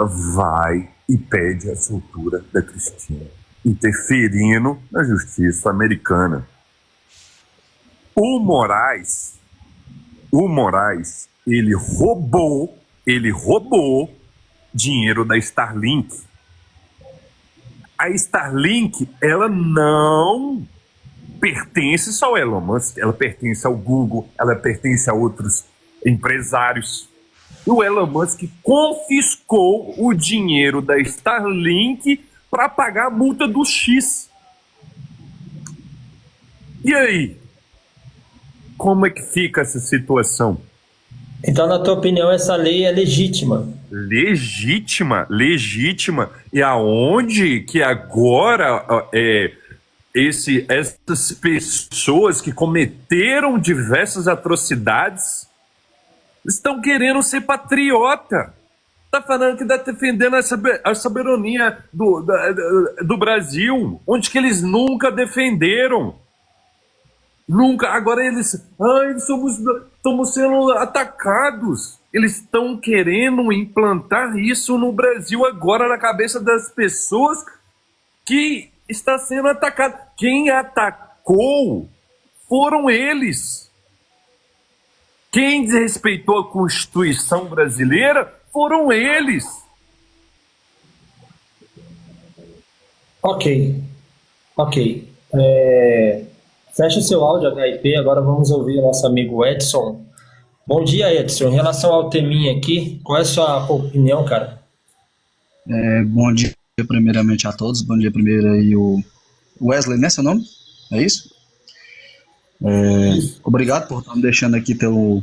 vai e pede a soltura da Cristina, interferindo na justiça americana. O Moraes, ele roubou dinheiro da Starlink. A Starlink, ela não pertence só ao Elon Musk, ela pertence ao Google, ela pertence a outros empresários. O Elon Musk confiscou o dinheiro da Starlink para pagar a multa do X. E aí? Como é que fica essa situação? Então, na tua opinião, essa lei é legítima? Legítima. E aonde que agora essas pessoas que cometeram diversas atrocidades estão querendo ser patriota? Tá falando que tá defendendo a soberania do Brasil, onde que eles nunca defenderam. Nunca. Agora eles estamos sendo atacados. Eles estão querendo implantar isso no Brasil agora na cabeça das pessoas que está sendo atacado. Quem atacou foram eles. Quem desrespeitou a Constituição brasileira foram eles. Ok. Fecha o seu áudio, HIP. Agora vamos ouvir o nosso amigo Edson. Bom dia, Edson. Em relação ao teminha aqui, qual é a sua opinião, cara? Bom dia primeiramente a todos. Bom dia primeiro aí o Wesley, né, seu nome? É isso? Obrigado por estar me deixando aqui ter o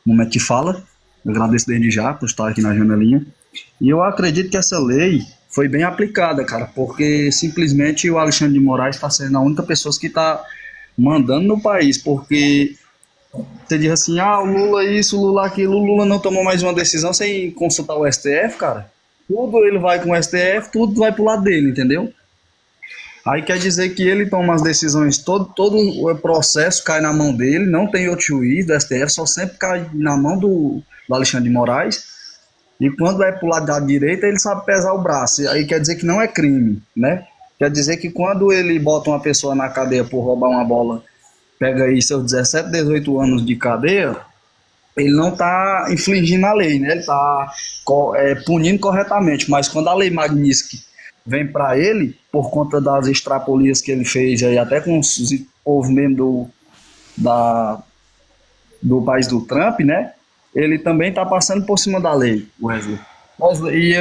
momento de fala. Eu agradeço desde já por estar aqui na janelinha. E eu acredito que essa lei foi bem aplicada, cara, porque simplesmente o Alexandre de Moraes está sendo a única pessoa que está mandando no país, porque você diz assim, o Lula isso, o Lula aquilo, o Lula não tomou mais uma decisão sem consultar o STF, cara. Tudo ele vai com o STF, tudo vai pro lado dele, entendeu? Aí quer dizer que ele toma as decisões, todo o processo cai na mão dele, não tem outro juiz do STF, só sempre cai na mão do Alexandre de Moraes. E quando vai pro lado da direita, ele sabe pesar o braço. Aí quer dizer que não é crime, né? Quer dizer que quando ele bota uma pessoa na cadeia por roubar uma bola, pega aí seus 17, 18 anos de cadeia, ele não está infringindo a lei, né? Ele está punindo corretamente. Mas quando a lei Magnitsky vem para ele, por conta das extrapolias que ele fez aí, até com os povos mesmo do país do Trump, né? Ele também está passando por cima da lei, Wesley. E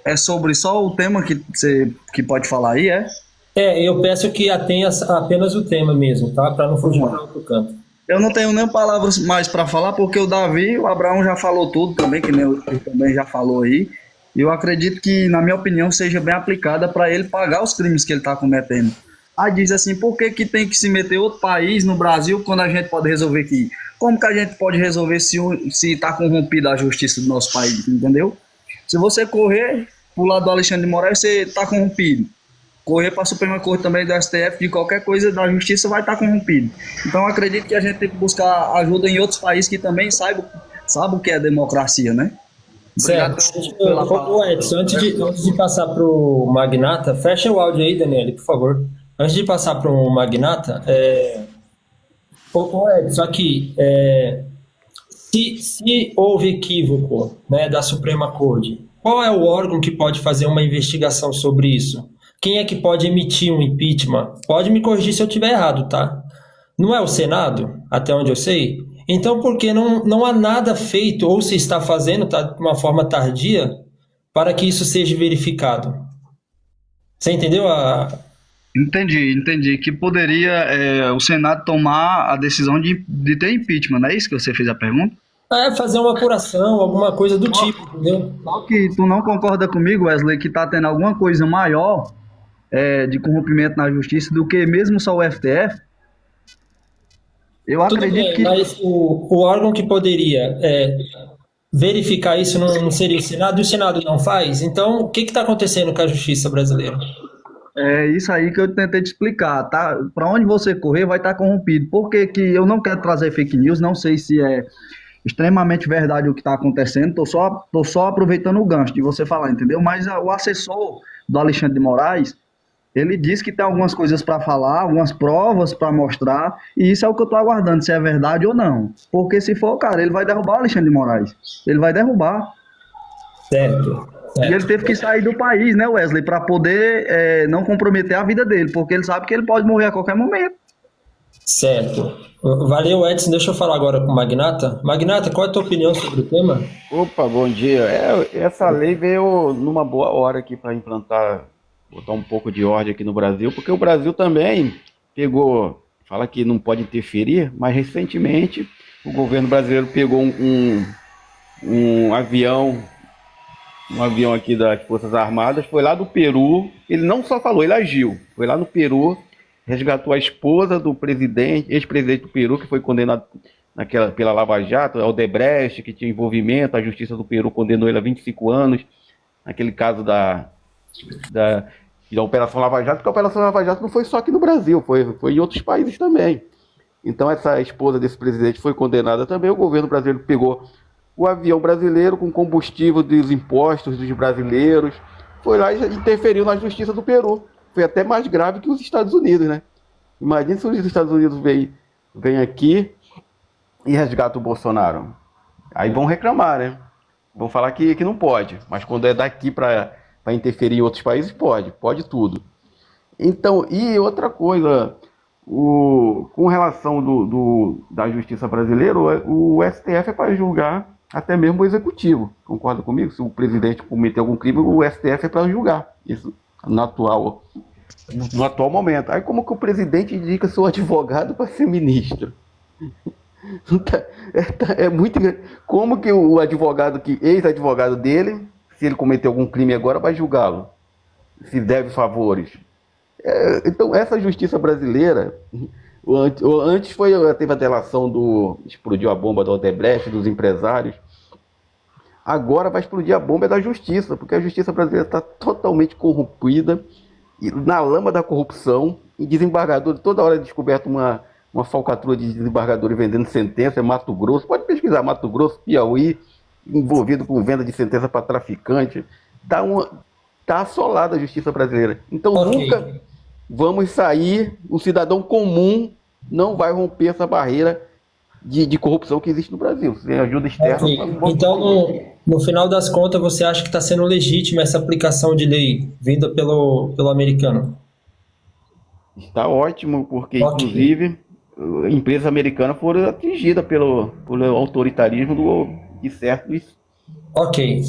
é sobre só o tema que você pode falar aí, é? Eu peço que atenha apenas o tema mesmo, tá? Para não fugir para outro canto. Eu não tenho nem palavras mais para falar, porque o Davi, o Abraão já falou tudo também, que nem ele também já falou aí. E eu acredito que, na minha opinião, seja bem aplicada para ele pagar os crimes que ele está cometendo. Aí diz assim, por que tem que se meter outro país no Brasil quando a gente pode resolver aqui? Como que a gente pode resolver se está corrompida a justiça do nosso país, entendeu? Se você correr pro lado do Alexandre de Moraes, você está corrompido. Correr para a Suprema Corte também do STF, de qualquer coisa da justiça, vai estar corrompido. Então eu acredito que a gente tem que buscar ajuda em outros países que também saibam o que é democracia, né? Certo. Edson, antes de passar para o Magnata, fecha o áudio aí, Daniele, por favor. Antes de passar para o Magnata, Edson, aqui, se houve equívoco, né, da Suprema Corte, qual é o órgão que pode fazer uma investigação sobre isso? Quem é que pode emitir um impeachment? Pode me corrigir se eu estiver errado, tá? Não é o Senado, até onde eu sei? Então, por que não há nada feito, ou se está fazendo de uma forma tardia, para que isso seja verificado? Você entendeu Entendi. Que poderia o Senado tomar a decisão de ter impeachment, não é isso que você fez a pergunta? Fazer uma apuração, alguma coisa do tipo, entendeu? Só que tu não concorda comigo, Wesley, que está tendo alguma coisa maior de corrompimento na justiça do que mesmo só o STF? Eu acredito que... Mas o órgão que poderia verificar isso não seria o Senado, e o Senado não faz? Então, o que está acontecendo com a justiça brasileira? É isso aí que eu tentei te explicar, tá? Para onde você correr vai estar corrompido. Por que eu não quero trazer fake news, não sei se extremamente verdade o que está acontecendo, tô só aproveitando o gancho de você falar, entendeu? Mas o assessor do Alexandre de Moraes, ele disse que tem algumas coisas para falar, algumas provas para mostrar, e isso é o que eu estou aguardando, se é verdade ou não. Porque se for, cara, ele vai derrubar o Alexandre de Moraes. Ele vai derrubar. Certo, E ele certo. teve que sair do país, né, Wesley, para poder não comprometer a vida dele, porque ele sabe que ele pode morrer a qualquer momento. Certo. Valeu, Edson. Deixa eu falar agora com o Magnata. Magnata, qual é a tua opinião sobre o tema? Opa, bom dia. Essa lei veio numa boa hora aqui para implantar, botar um pouco de ordem aqui no Brasil, porque o Brasil também pegou, fala que não pode interferir, mas recentemente o governo brasileiro pegou um avião, aqui das Forças Armadas, foi lá do Peru, ele não só falou, ele agiu, foi lá no Peru, resgatou a esposa do presidente, ex-presidente do Peru, que foi condenado pela Lava Jato, Odebrecht, que tinha envolvimento, a Justiça do Peru condenou ele a 25 anos, naquele caso da Operação Lava Jato, porque a Operação Lava Jato não foi só aqui no Brasil, foi em outros países também. Então essa esposa desse presidente foi condenada também, o governo brasileiro pegou o avião brasileiro com combustível dos impostos dos brasileiros, foi lá e interferiu na Justiça do Peru. Foi até mais grave que os Estados Unidos, né? Imagina se os Estados Unidos vêm aqui e resgatam o Bolsonaro. Aí vão reclamar, né? Vão falar que não pode. Mas quando é daqui para interferir em outros países, pode tudo. Então, e outra coisa, com relação da justiça brasileira, o STF é para julgar até mesmo o executivo. Concorda comigo? Se o presidente cometer algum crime, o STF é para julgar. Isso no atual momento. Aí como que o presidente indica seu advogado para ser ministro? É muito grande. Como que o advogado, ex-advogado dele, se ele cometer algum crime agora, vai julgá-lo? Se deve favores. Então essa justiça brasileira, antes teve a delação explodiu a bomba do Odebrecht, dos empresários. Agora vai explodir a bomba da justiça, porque a justiça brasileira está totalmente corrompida, e na lama da corrupção, e desembargadores, toda hora é descoberto uma falcatrua de desembargadores vendendo sentença, Mato Grosso, pode pesquisar, Mato Grosso, Piauí, envolvido com venda de sentença para traficante, tá assolada a justiça brasileira. Então nunca vamos sair, o cidadão comum não vai romper essa barreira de corrupção que existe no Brasil, sem ajuda externa. Então, no final das contas, você acha que está sendo legítima essa aplicação de lei vinda pelo americano? Está ótimo, porque inclusive empresas americanas foram atingidas pelo autoritarismo de certos. Ok.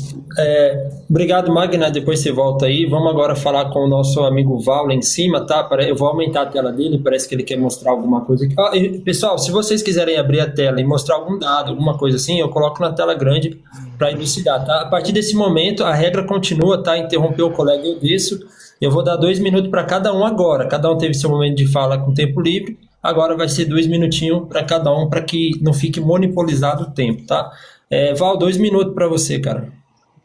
Obrigado, Magna. Depois você volta aí. Vamos agora falar com o nosso amigo Val lá em cima, tá? Eu vou aumentar a tela dele, parece que ele quer mostrar alguma coisa aqui. Pessoal, se vocês quiserem abrir a tela e mostrar algum dado, alguma coisa assim, eu coloco na tela grande para elucidar, tá? A partir desse momento, a regra continua, tá? Interrompeu o colega, eu desço. Eu vou dar 2 minutos para cada um agora. Cada um teve seu momento de fala com tempo livre. Agora vai ser 2 minutinhos para cada um, para que não fique monopolizado o tempo, tá? Val, 2 minutos para você, cara.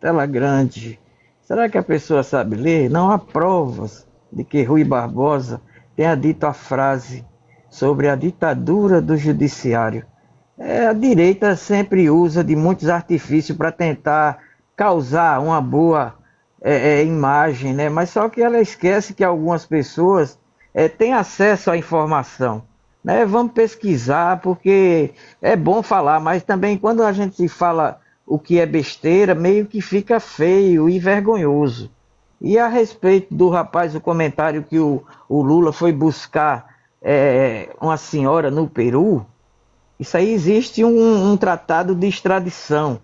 Tela grande. Será que a pessoa sabe ler? Não há provas de que Rui Barbosa tenha dito a frase sobre a ditadura do judiciário. A direita sempre usa de muitos artifícios para tentar causar uma boa imagem, né? Mas só que ela esquece que algumas pessoas têm acesso à informação. Né? Vamos pesquisar, porque é bom falar, mas também quando a gente fala o que é besteira, meio que fica feio e vergonhoso. E a respeito do rapaz, o comentário que o Lula foi buscar uma senhora no Peru, isso aí existe um tratado de extradição.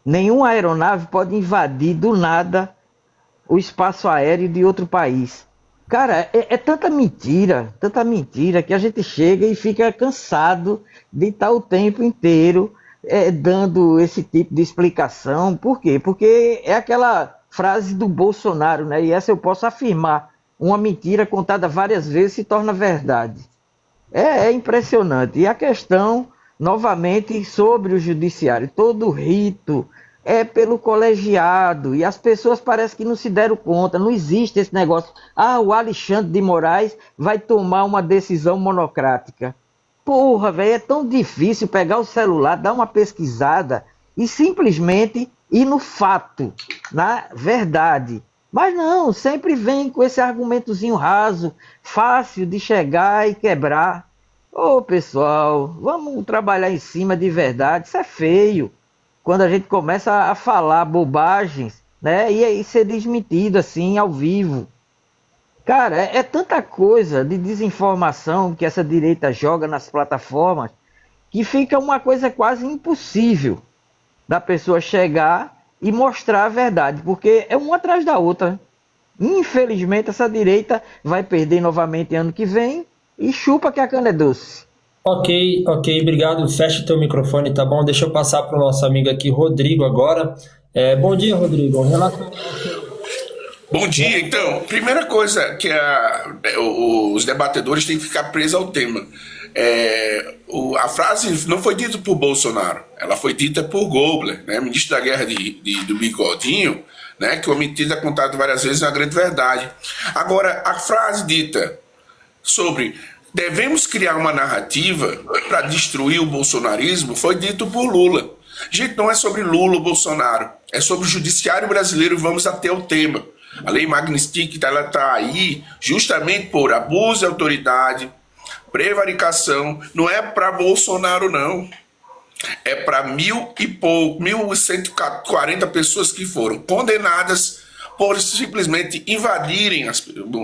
Nenhuma aeronave pode invadir do nada o espaço aéreo de outro país. Cara, tanta mentira, que a gente chega e fica cansado de estar o tempo inteiro dando esse tipo de explicação. Por quê? Porque é aquela frase do Bolsonaro, né? E essa eu posso afirmar. Uma mentira contada várias vezes se torna verdade. É impressionante. E a questão, novamente, sobre o judiciário. Todo rito é pelo colegiado, e as pessoas parecem que não se deram conta, não existe esse negócio, o Alexandre de Moraes vai tomar uma decisão monocrática. Porra, velho, é tão difícil pegar o celular, dar uma pesquisada e simplesmente ir no fato, na verdade. Mas não, sempre vem com esse argumentozinho raso, fácil de chegar e quebrar. Ô, pessoal, vamos trabalhar em cima de verdade. Isso é feio. Quando a gente começa a falar bobagens, né, e aí ser desmentido assim ao vivo. Cara, é tanta coisa de desinformação que essa direita joga nas plataformas que fica uma coisa quase impossível da pessoa chegar e mostrar a verdade, porque é uma atrás da outra. Infelizmente, essa direita vai perder novamente ano que vem e chupa que a cana é doce. Ok, obrigado. Fecha teu microfone, tá bom? Deixa eu passar para o nosso amigo aqui, Rodrigo, agora. Bom dia, Rodrigo. Bom dia, então. Primeira coisa que os debatedores têm que ficar presos ao tema. A frase não foi dita por Bolsonaro, ela foi dita por Gobler, né, ministro da guerra do Bigodinho, né, que omitida contado várias vezes é uma grande verdade. Agora, a frase dita sobre devemos criar uma narrativa para destruir o bolsonarismo foi dito por Lula. Gente, não é sobre Lula ou Bolsonaro, é sobre o judiciário brasileiro. Vamos até o tema. A lei Magnitsky está aí justamente por abuso de autoridade, prevaricação. Não é para Bolsonaro, não. É para 1.140 pessoas que foram condenadas por simplesmente invadirem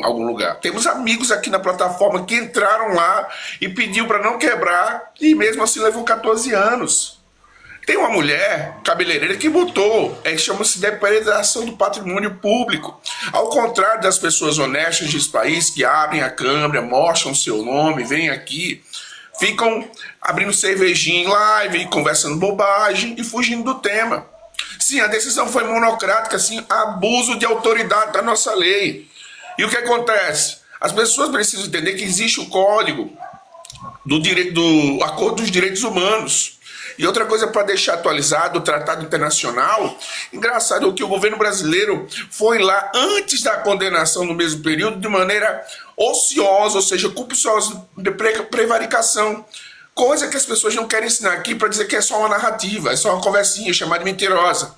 algum lugar. Temos amigos aqui na plataforma que entraram lá e pediu para não quebrar e mesmo assim levou 14 anos. Tem uma mulher cabeleireira que botou, chama-se depredação do patrimônio público. Ao contrário das pessoas honestas desse país que abrem a câmera, mostram seu nome, vêm aqui, ficam abrindo cervejinha em live, conversando bobagem e fugindo do tema. Sim, a decisão foi monocrática, sim, abuso de autoridade da nossa lei. E o que acontece? As pessoas precisam entender que existe o código do Acordo dos Direitos Humanos. E outra coisa para deixar atualizado, o Tratado Internacional, engraçado que o governo brasileiro foi lá antes da condenação no mesmo período de maneira ociosa, ou seja, culpiosa de prevaricação. Coisa que as pessoas não querem ensinar aqui para dizer que é só uma narrativa, é só uma conversinha chamada mentirosa.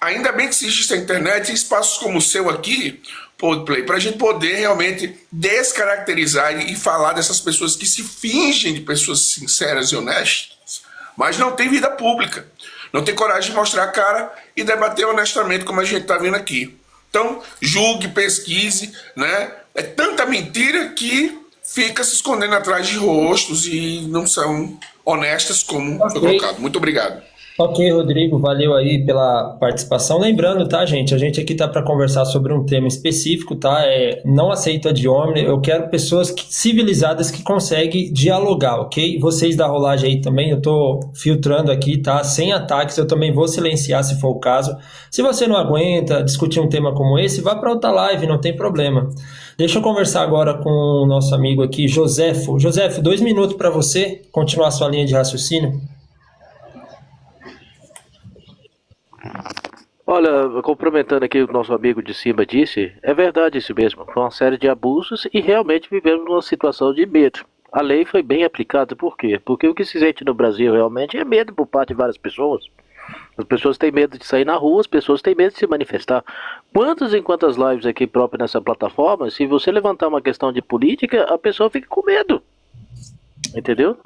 Ainda bem que existe a internet e espaços como o seu aqui, Podplay, para a gente poder realmente descaracterizar e falar dessas pessoas que se fingem de pessoas sinceras e honestas, mas não tem vida pública, não tem coragem de mostrar a cara e debater honestamente como a gente está vendo aqui. Então, julgue, pesquise, né? É tanta mentira que fica se escondendo atrás de rostos e não são honestas como foi colocado. Muito obrigado. Ok, Rodrigo, valeu aí pela participação. Lembrando, tá, gente? A gente aqui tá para conversar sobre um tema específico, tá? Não aceito ad hominem, eu quero pessoas civilizadas que conseguem dialogar, ok? Vocês da rolagem aí também, eu tô filtrando aqui, tá? Sem ataques, eu também vou silenciar se for o caso. Se você não aguenta discutir um tema como esse, vá para outra live, não tem problema. Deixa eu conversar agora com o nosso amigo aqui, Joséfo. Joséfo, 2 minutos para você continuar a sua linha de raciocínio. Olha, complementando aqui o que o nosso amigo de cima disse, é verdade isso mesmo, foi uma série de abusos e realmente vivemos numa situação de medo. A lei foi bem aplicada, por quê? Porque o que se sente no Brasil realmente é medo por parte de várias pessoas. As pessoas têm medo de sair na rua, as pessoas têm medo de se manifestar. Quantas e quantas lives aqui próprias nessa plataforma, se você levantar uma questão de política, a pessoa fica com medo. Entendeu?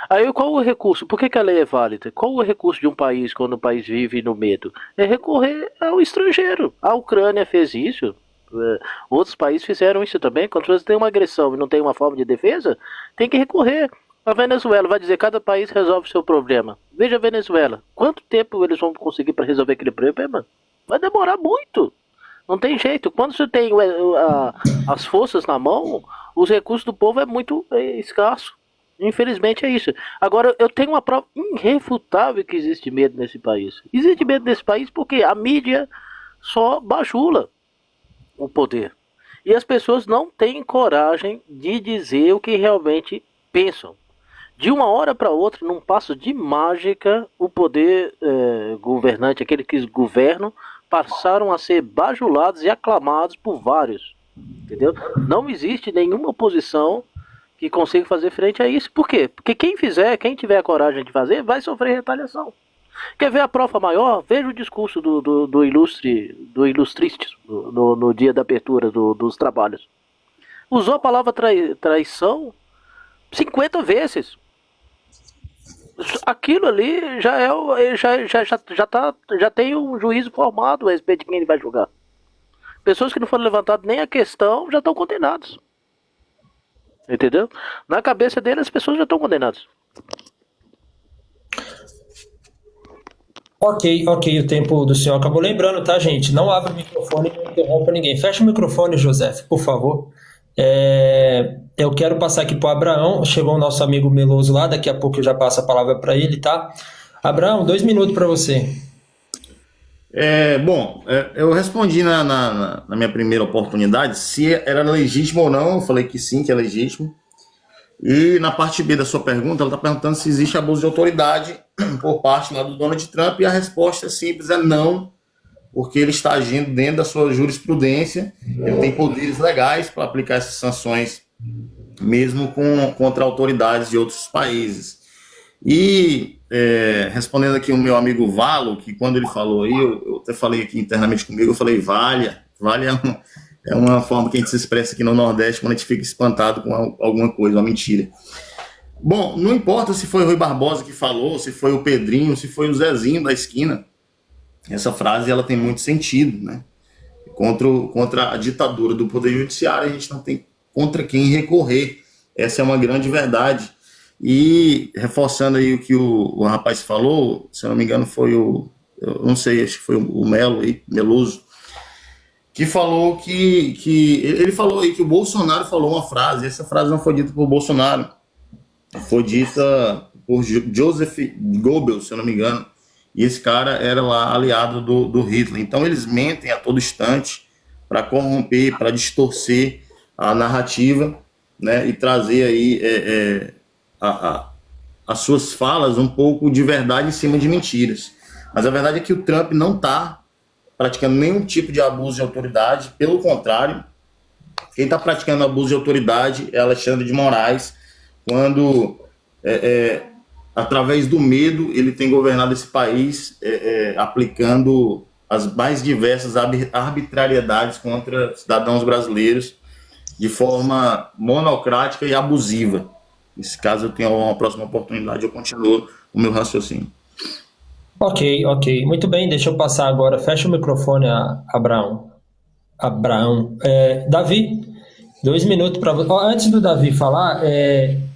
Aí qual o recurso? Por que a lei é válida? Qual o recurso de um país quando o país vive no medo? É recorrer ao estrangeiro. A Ucrânia fez isso. Outros países fizeram isso também. Quando você tem uma agressão e não tem uma forma de defesa, tem que recorrer. A Venezuela vai dizer que cada país resolve o seu problema. Veja a Venezuela. Quanto tempo eles vão conseguir para resolver aquele problema? Vai demorar muito. Não tem jeito. Quando você tem as forças na mão, os recursos do povo é muito escasso. Infelizmente é isso. Agora, eu tenho uma prova irrefutável que existe medo nesse país. Existe medo nesse país porque a mídia só bajula o poder. E as pessoas não têm coragem de dizer o que realmente pensam. De uma hora para outra, num passo de mágica, o poder governante, aquele que governam, passaram a ser bajulados e aclamados por vários. Entendeu? Não existe nenhuma oposição que consiga fazer frente a isso. Por quê? Porque quem tiver a coragem de fazer, vai sofrer retaliação. Quer ver a prova maior? Veja o discurso do Ilustristes no dia da abertura dos trabalhos. Usou a palavra traição 50 vezes. Aquilo ali já tem um juízo formado a respeito de quem ele vai julgar. Pessoas que não foram levantadas nem a questão já estão condenadas. Entendeu? Na cabeça dele as pessoas já estão condenadas. Ok, o tempo do senhor acabou. Lembrando, tá, gente? Não abre o microfone e não interrompa ninguém. Fecha o microfone, José, por favor. Eu quero passar aqui para o Abraão. Chegou o nosso amigo Meloso lá, daqui a pouco eu já passo a palavra para ele, tá? Abraão, 2 minutos para você. Eu respondi na minha primeira oportunidade se era legítimo ou não. Eu falei que sim, que é legítimo. E na parte B da sua pergunta, ela está perguntando se existe abuso de autoridade por parte lá do Donald Trump, e a resposta é simples, é não, porque ele está agindo dentro da sua jurisprudência, ele tem poderes legais para aplicar essas sanções, mesmo contra autoridades de outros países. E respondendo aqui o meu amigo Valo, que quando ele falou aí, eu até falei aqui internamente comigo, eu falei valha é uma forma que a gente se expressa aqui no Nordeste quando a gente fica espantado com alguma coisa, uma mentira. Bom, não importa se foi o Rui Barbosa que falou, se foi o Pedrinho, se foi o Zezinho da esquina, essa frase ela tem muito sentido, né? Contra a ditadura do Poder Judiciário, a gente não tem contra quem recorrer. Essa é uma grande verdade. E reforçando aí o que o rapaz falou, se eu não me engano eu não sei, acho que foi o Melo aí, Meloso, que falou que ele falou aí que o Bolsonaro falou uma frase, essa frase não foi dita por Bolsonaro, foi dita por Joseph Goebbels, se eu não me engano, e esse cara era lá aliado do Hitler. Então eles mentem a todo instante para corromper, para distorcer a narrativa, né, e trazer aí as suas falas um pouco de verdade em cima de mentiras. Mas a verdade é que o Trump não está praticando nenhum tipo de abuso de autoridade, pelo contrário, quem está praticando abuso de autoridade é Alexandre de Moraes, quando, através do medo, ele tem governado esse país, aplicando as mais diversas arbitrariedades contra cidadãos brasileiros de forma monocrática e abusiva. Nesse caso, eu tenho uma próxima oportunidade, eu continuo o meu raciocínio. Ok. Muito bem, deixa eu passar agora. Fecha o microfone, Abraão. Davi, 2 minutos para você. Antes do Davi falar,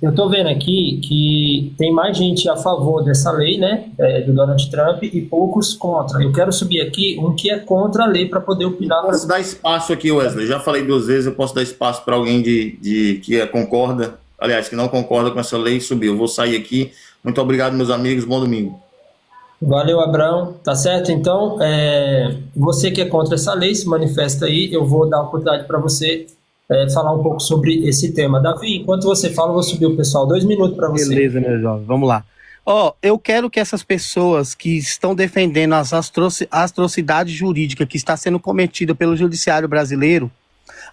eu estou vendo aqui que tem mais gente a favor dessa lei, né, do Donald Trump, e poucos contra. Eu quero subir aqui um que é contra a lei para poder opinar. Posso dar espaço aqui, Wesley? Já falei 2 vezes, eu posso dar espaço para alguém que concorda, aliás, que não concorda com essa lei subir. Eu vou sair aqui. Muito obrigado, meus amigos. Bom domingo. Valeu, Abraão. Tá certo? Então, você que é contra essa lei, se manifesta aí. Eu vou dar a oportunidade para você falar um pouco sobre esse tema. Davi, enquanto você fala, eu vou subir o pessoal. 2 minutos para você. Beleza, meu jovem. Vamos lá. Eu quero que essas pessoas que estão defendendo as atrocidades jurídicas que está sendo cometida pelo judiciário brasileiro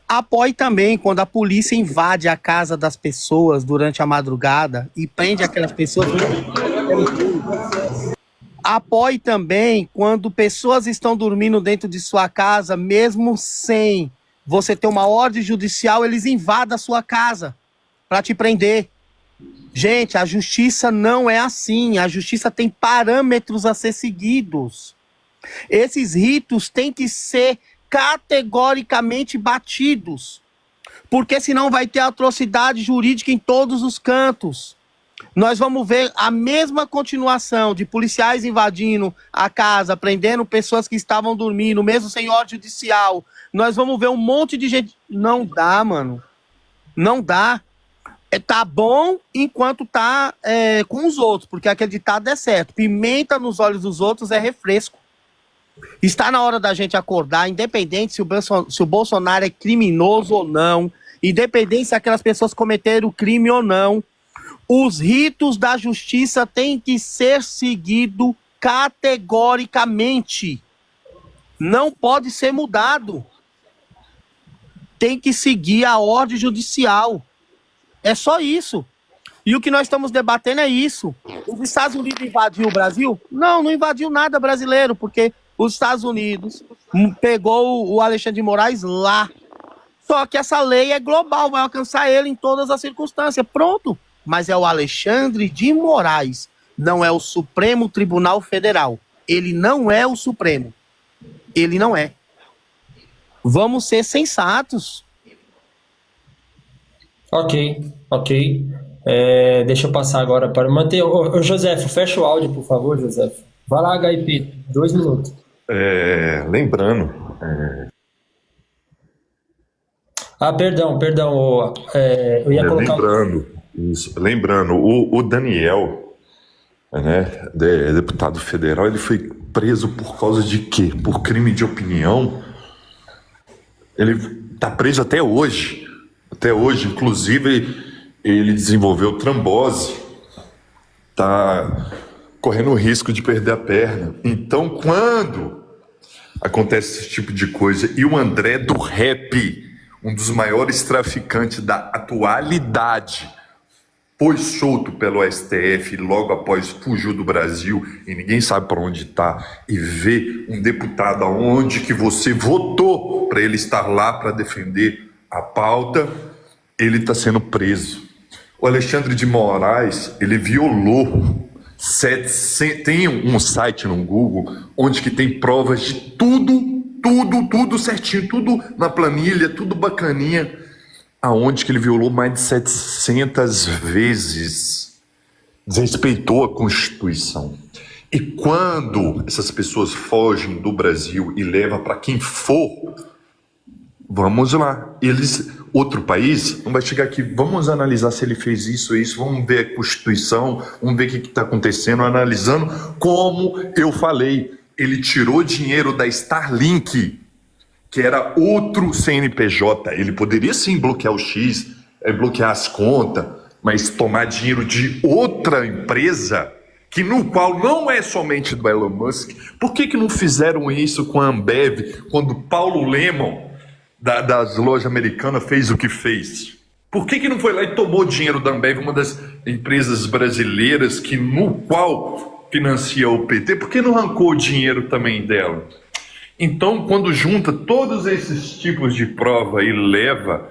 apoiem também quando a polícia invade a casa das pessoas durante a madrugada e prende aquelas pessoas. Apoie também quando pessoas estão dormindo dentro de sua casa, mesmo sem você ter uma ordem judicial, eles invadem a sua casa para te prender. Gente, a justiça não é assim. A justiça tem parâmetros a ser seguidos. Esses ritos têm que ser categoricamente batidos, porque senão vai ter atrocidade jurídica em todos os cantos. Nós vamos ver a mesma continuação de policiais invadindo a casa, prendendo pessoas que estavam dormindo, mesmo sem ordem judicial. Nós vamos ver um monte de gente. Não dá, mano. Não dá. Tá bom enquanto tá com os outros, porque aquele ditado é certo. Pimenta nos olhos dos outros é refresco. Está na hora da gente acordar, independente se o Bolsonaro é criminoso ou não, independente se aquelas pessoas cometeram crime ou não. Os ritos da justiça têm que ser seguidos categoricamente. Não pode ser mudado. Tem que seguir a ordem judicial. É só isso. E o que nós estamos debatendo é isso. Os Estados Unidos invadiu o Brasil? Não, não invadiu nada brasileiro, porque os Estados Unidos pegou o Alexandre de Moraes lá. Só que essa lei é global, vai alcançar ele em todas as circunstâncias. Pronto. Mas é o Alexandre de Moraes, não é o Supremo Tribunal Federal. Ele não é o Supremo. Ele não é. Vamos ser sensatos. Ok. Deixa eu passar agora para manter. Ô, José, fecha o áudio, por favor, José. Vai lá, HIP, 2 minutos. Lembrando. Perdão. Eu ia colocar. Lembrando, o Daniel, né, deputado federal, ele foi preso por causa de quê? Por crime de opinião. Ele está preso até hoje. Inclusive, ele desenvolveu trombose, está correndo o risco de perder a perna. Então, quando acontece esse tipo de coisa, e o André do Rap, um dos maiores traficantes da atualidade, foi solto pelo STF, logo após fugiu do Brasil e ninguém sabe para onde está, e vê um deputado aonde que você votou para ele estar lá para defender a pauta, ele está sendo preso. O Alexandre de Moraes, ele violou 700, tem um site no Google onde que tem provas de tudo certinho, tudo na planilha, tudo bacaninha, aonde que ele violou mais de 700 vezes, desrespeitou a Constituição. E quando essas pessoas fogem do Brasil e levam para quem for, vamos lá, outro país não vai chegar aqui, vamos analisar se ele fez isso, vamos ver a Constituição, vamos ver o que está acontecendo, analisando, como eu falei, ele tirou dinheiro da Starlink, que era outro CNPJ, ele poderia sim bloquear o X, bloquear as contas, mas tomar dinheiro de outra empresa, que no qual não é somente do Elon Musk. Por que não fizeram isso com a Ambev, quando Paulo Lemon, das lojas americanas, fez o que fez? Por que não foi lá e tomou dinheiro da Ambev, uma das empresas brasileiras no qual financia o PT? Por que não arrancou o dinheiro também dela? Então, quando junta todos esses tipos de prova e leva,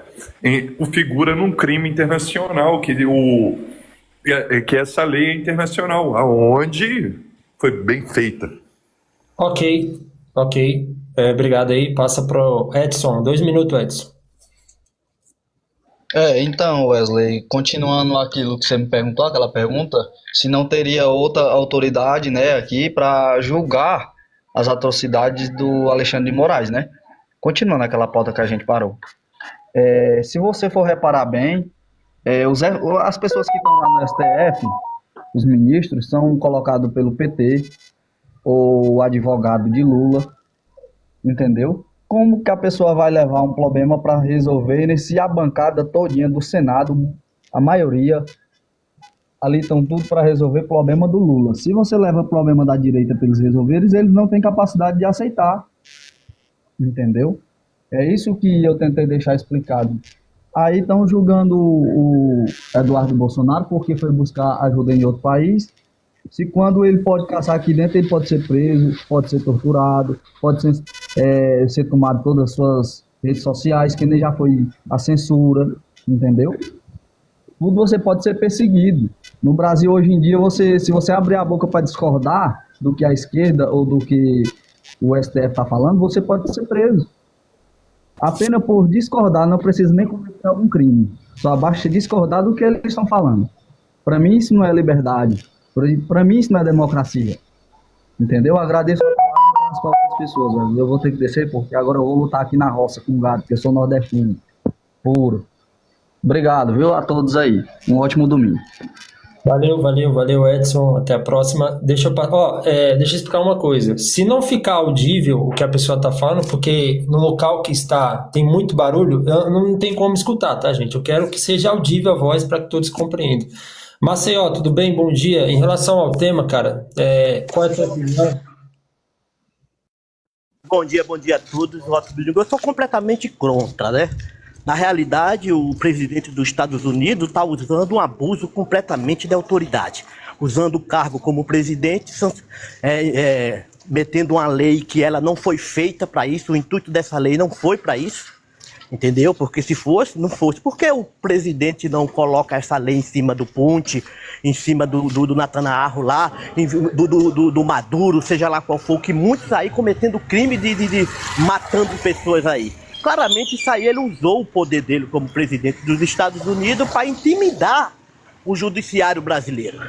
figura num crime internacional, que essa lei é internacional, aonde foi bem feita. Ok. Obrigado aí. Passa para o Edson. 2 minutos, Edson. Então, Wesley, continuando aquilo que você me perguntou, aquela pergunta, se não teria outra autoridade, né, aqui para julgar as atrocidades do Alexandre de Moraes, né? Continuando aquela pauta que a gente parou. Se você for reparar bem, as pessoas que estão lá no STF, os ministros, são colocados pelo PT, ou o advogado de Lula, entendeu? Como que a pessoa vai levar um problema para resolver se a bancada todinha do Senado, a maioria, ali estão tudo para resolver o problema do Lula. Se você leva o problema da direita para eles resolverem, eles não têm capacidade de aceitar. Entendeu? É isso que eu tentei deixar explicado. Aí estão julgando o Eduardo Bolsonaro porque foi buscar ajuda em outro país. Se quando ele pode caçar aqui dentro, ele pode ser preso, pode ser torturado, pode ser tomado todas as suas redes sociais, que nem já foi a censura, entendeu? Tudo você pode ser perseguido. No Brasil, hoje em dia, se você abrir a boca para discordar do que a esquerda ou do que o STF está falando, você pode ser preso. Apenas por discordar, não precisa nem cometer algum crime. Só basta discordar do que eles estão falando. Para mim, isso não é liberdade. Para mim, isso não é democracia. Entendeu? Eu agradeço a palavra para as pessoas. Mas eu vou ter que descer porque agora eu vou lutar aqui na roça com o gado, porque eu sou nordestino. Puro. Obrigado, viu, a todos aí. Um ótimo domingo. Valeu, Edson. Até a próxima. Deixa eu explicar uma coisa. Se não ficar audível o que a pessoa está falando, porque no local que está tem muito barulho, não tem como escutar, tá, gente? Eu quero que seja audível a voz para que todos compreendam. Maceió, tudo bem? Bom dia. Em relação ao tema, cara, qual é a tua opinião? Bom dia a todos. Eu sou completamente contra, né? Na realidade, o presidente dos Estados Unidos está usando um abuso completamente de autoridade, usando o cargo como presidente, metendo uma lei que ela não foi feita para isso, o intuito dessa lei não foi para isso, entendeu? Porque se fosse, não fosse. Por que o presidente não coloca essa lei em cima do Ponte, em cima do Netanyahu lá, do Maduro, seja lá qual for, que muitos aí cometendo crime de matando pessoas aí? Claramente isso aí ele usou o poder dele como presidente dos Estados Unidos para intimidar o judiciário brasileiro.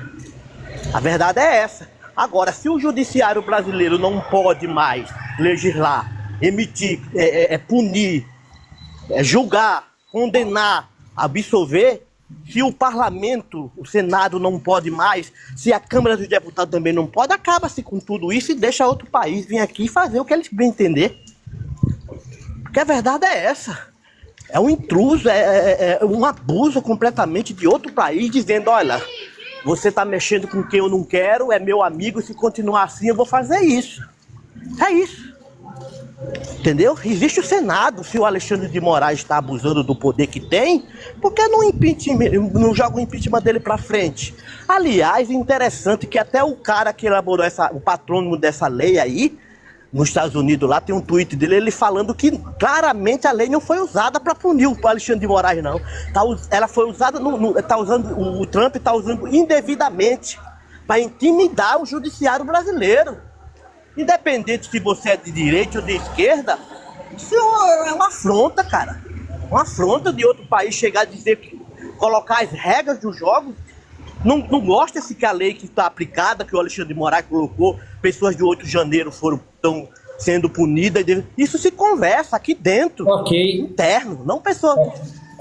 A verdade é essa. Agora, se o judiciário brasileiro não pode mais legislar, emitir, punir, julgar, condenar, absolver, se o parlamento, o Senado não pode mais, se a Câmara dos Deputados também não pode, acaba-se com tudo isso e deixa outro país vir aqui e fazer o que eles bem entender. Porque a verdade é essa. É um intruso, é um abuso completamente de outro país, dizendo, olha, você está mexendo com quem eu não quero, é meu amigo, se continuar assim eu vou fazer isso. É isso. Entendeu? Existe o Senado, se o Alexandre de Moraes está abusando do poder que tem, por que não joga o impeachment dele para frente? Aliás, interessante que até o cara que elaborou o patrônimo dessa lei aí, nos Estados Unidos, lá tem um tweet dele, ele falando que claramente a lei não foi usada para punir o Alexandre de Moraes, não. Ela foi usada, o Trump está usando indevidamente para intimidar o judiciário brasileiro. Independente se você é de direita ou de esquerda, isso é uma afronta, cara. Uma afronta de outro país chegar a dizer, colocar as regras dos jogos. Não gosta que a lei que está aplicada, que o Alexandre de Moraes colocou, pessoas de 8 de janeiro estão sendo punidas. Isso se conversa aqui dentro, interno, não pessoas...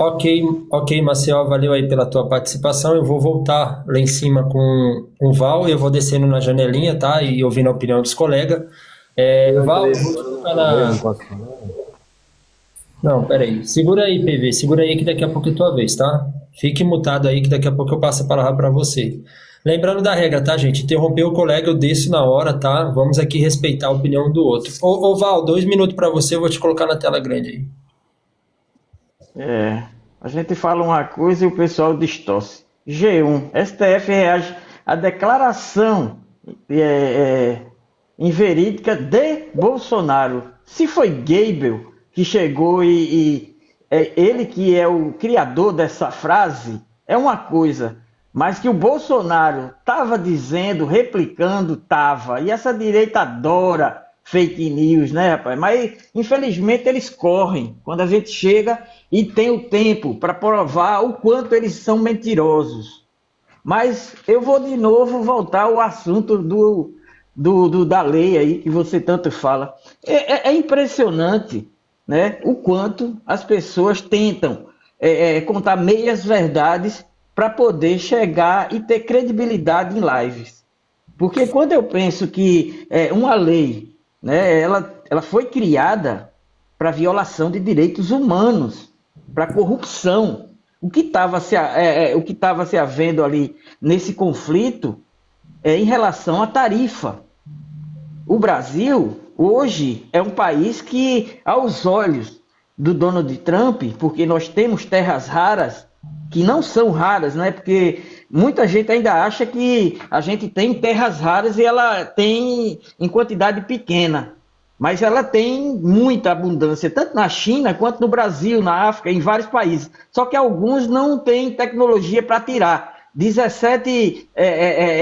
Ok, Maciel, valeu aí pela tua participação. Eu vou voltar lá em cima com o Val, eu vou descendo na janelinha, tá? E ouvindo a opinião dos colegas. Val, eu vou te colocar na... Não, peraí. Segura aí, PV. Segura aí que daqui a pouco é tua vez, tá? Fique mutado aí que daqui a pouco eu passo a palavra para você. Lembrando da regra, tá, gente? Interrompeu o colega, eu desço na hora, tá? Vamos aqui respeitar a opinião do outro. Ô Val, 2 minutos para você, eu vou te colocar na tela grande aí. A gente fala uma coisa e o pessoal distorce. G1, STF reage à declaração inverídica de Bolsonaro. Se foi Goebbels que chegou ele que é o criador dessa frase, é uma coisa, mas que o Bolsonaro estava dizendo, replicando, estava. E essa direita adora fake news, né, rapaz? Mas, infelizmente, eles correm quando a gente chega e tem o tempo para provar o quanto eles são mentirosos. Mas eu vou de novo voltar ao assunto da lei aí, que você tanto fala. É impressionante, né, o quanto as pessoas tentam contar meias verdades para poder chegar e ter credibilidade em lives. Porque quando eu penso que uma lei, né, ela foi criada para violação de direitos humanos, para corrupção, o que estava se havendo ali nesse conflito em relação à tarifa. O Brasil, hoje, é um país que, aos olhos do Donald Trump, porque nós temos terras raras, que não são raras, né? Porque muita gente ainda acha que a gente tem terras raras e ela tem em quantidade pequena. Mas ela tem muita abundância, tanto na China quanto no Brasil, na África, em vários países. Só que alguns não têm tecnologia para tirar. 17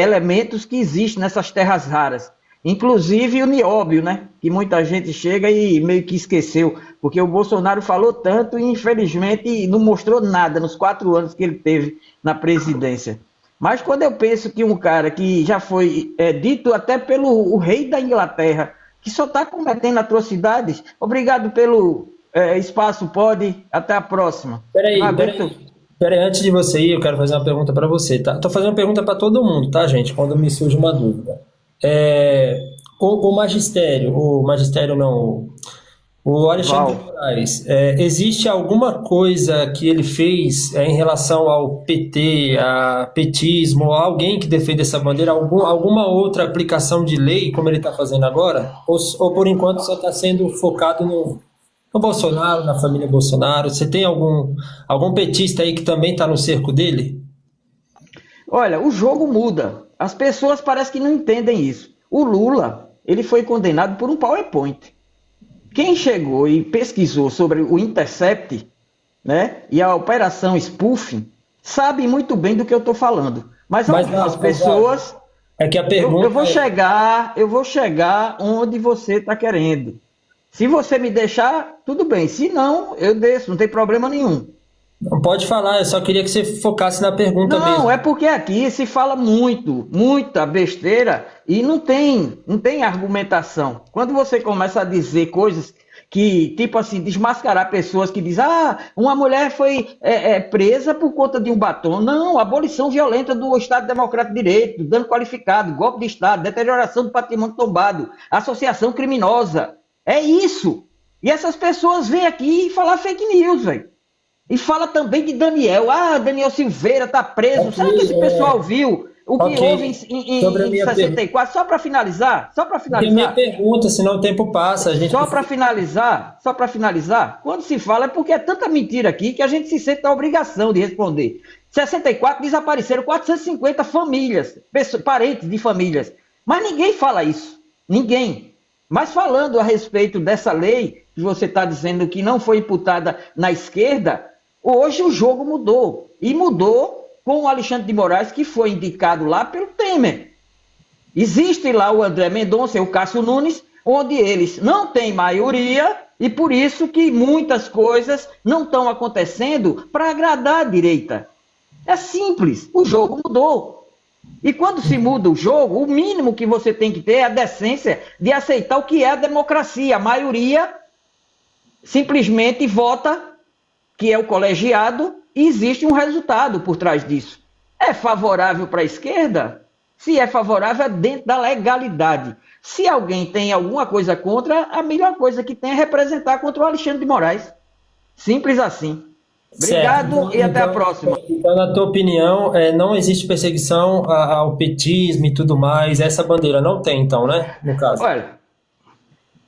elementos que existem nessas terras raras. Inclusive o nióbio, né? Que muita gente chega e meio que esqueceu. Porque o Bolsonaro falou tanto e, infelizmente, não mostrou nada nos 4 anos que ele teve na presidência. Mas quando eu penso que um cara que já foi dito até pelo o rei da Inglaterra, que só está cometendo atrocidades, obrigado pelo espaço, pode, até a próxima. Peraí, antes de você ir, eu quero fazer uma pergunta para você, tá? Tô fazendo uma pergunta para todo mundo, tá, gente? Quando me surge uma dúvida. O Alexandre de Moraes, existe alguma coisa que ele fez em relação ao PT, a petismo, alguém que defende essa bandeira, alguma outra aplicação de lei, como ele está fazendo agora? Ou por enquanto só está sendo focado No Bolsonaro, na família Bolsonaro, você tem algum petista aí que também está no cerco dele? Olha, o jogo muda. As pessoas parecem que não entendem isso. O Lula, ele foi condenado por um PowerPoint. Quem chegou e pesquisou sobre o Intercept, né, e a operação Spoofing, sabe muito bem do que eu estou falando. Mas algumas pessoas... É que a pergunta... Eu vou chegar onde você está querendo. Se você me deixar, tudo bem. Se não, eu desço, não tem problema nenhum. Não pode falar, eu só queria que você focasse na pergunta mesmo. Não, é porque aqui se fala muita besteira e não tem argumentação. Quando você começa a dizer coisas que, tipo assim, desmascarar pessoas que dizem, uma mulher foi presa por conta de um batom. Não, abolição violenta do Estado Democrático de Direito, dano qualificado, golpe de Estado, deterioração do patrimônio tombado, associação criminosa. É isso. E essas pessoas vêm aqui falar fake news, velho. E fala também de Daniel. Daniel Silveira está preso. Será que esse pessoal viu o que houve em 64? Só para finalizar. Tem minha pergunta, senão o tempo passa. Só para finalizar, quando se fala é porque é tanta mentira aqui que a gente se sente na obrigação de responder. 64 desapareceram 450 famílias, parentes de famílias. Mas ninguém fala isso. Ninguém. Mas falando a respeito dessa lei, que você está dizendo que não foi imputada na esquerda, hoje o jogo mudou. E mudou com o Alexandre de Moraes, que foi indicado lá pelo Temer. Existe lá o André Mendonça e o Cássio Nunes, onde eles não têm maioria e por isso que muitas coisas não estão acontecendo para agradar a direita. É simples, o jogo mudou. E quando se muda o jogo, o mínimo que você tem que ter é a decência de aceitar o que é a democracia. A maioria simplesmente vota, que é o colegiado, e existe um resultado por trás disso. É favorável para a esquerda? Se é favorável, é dentro da legalidade. Se alguém tem alguma coisa contra, a melhor coisa que tem é representar contra o Alexandre de Moraes. Simples assim. Obrigado certo. E até a próxima. Então, na tua opinião, não existe perseguição ao petismo e tudo mais. Essa bandeira não tem, então, né? No caso. Olha,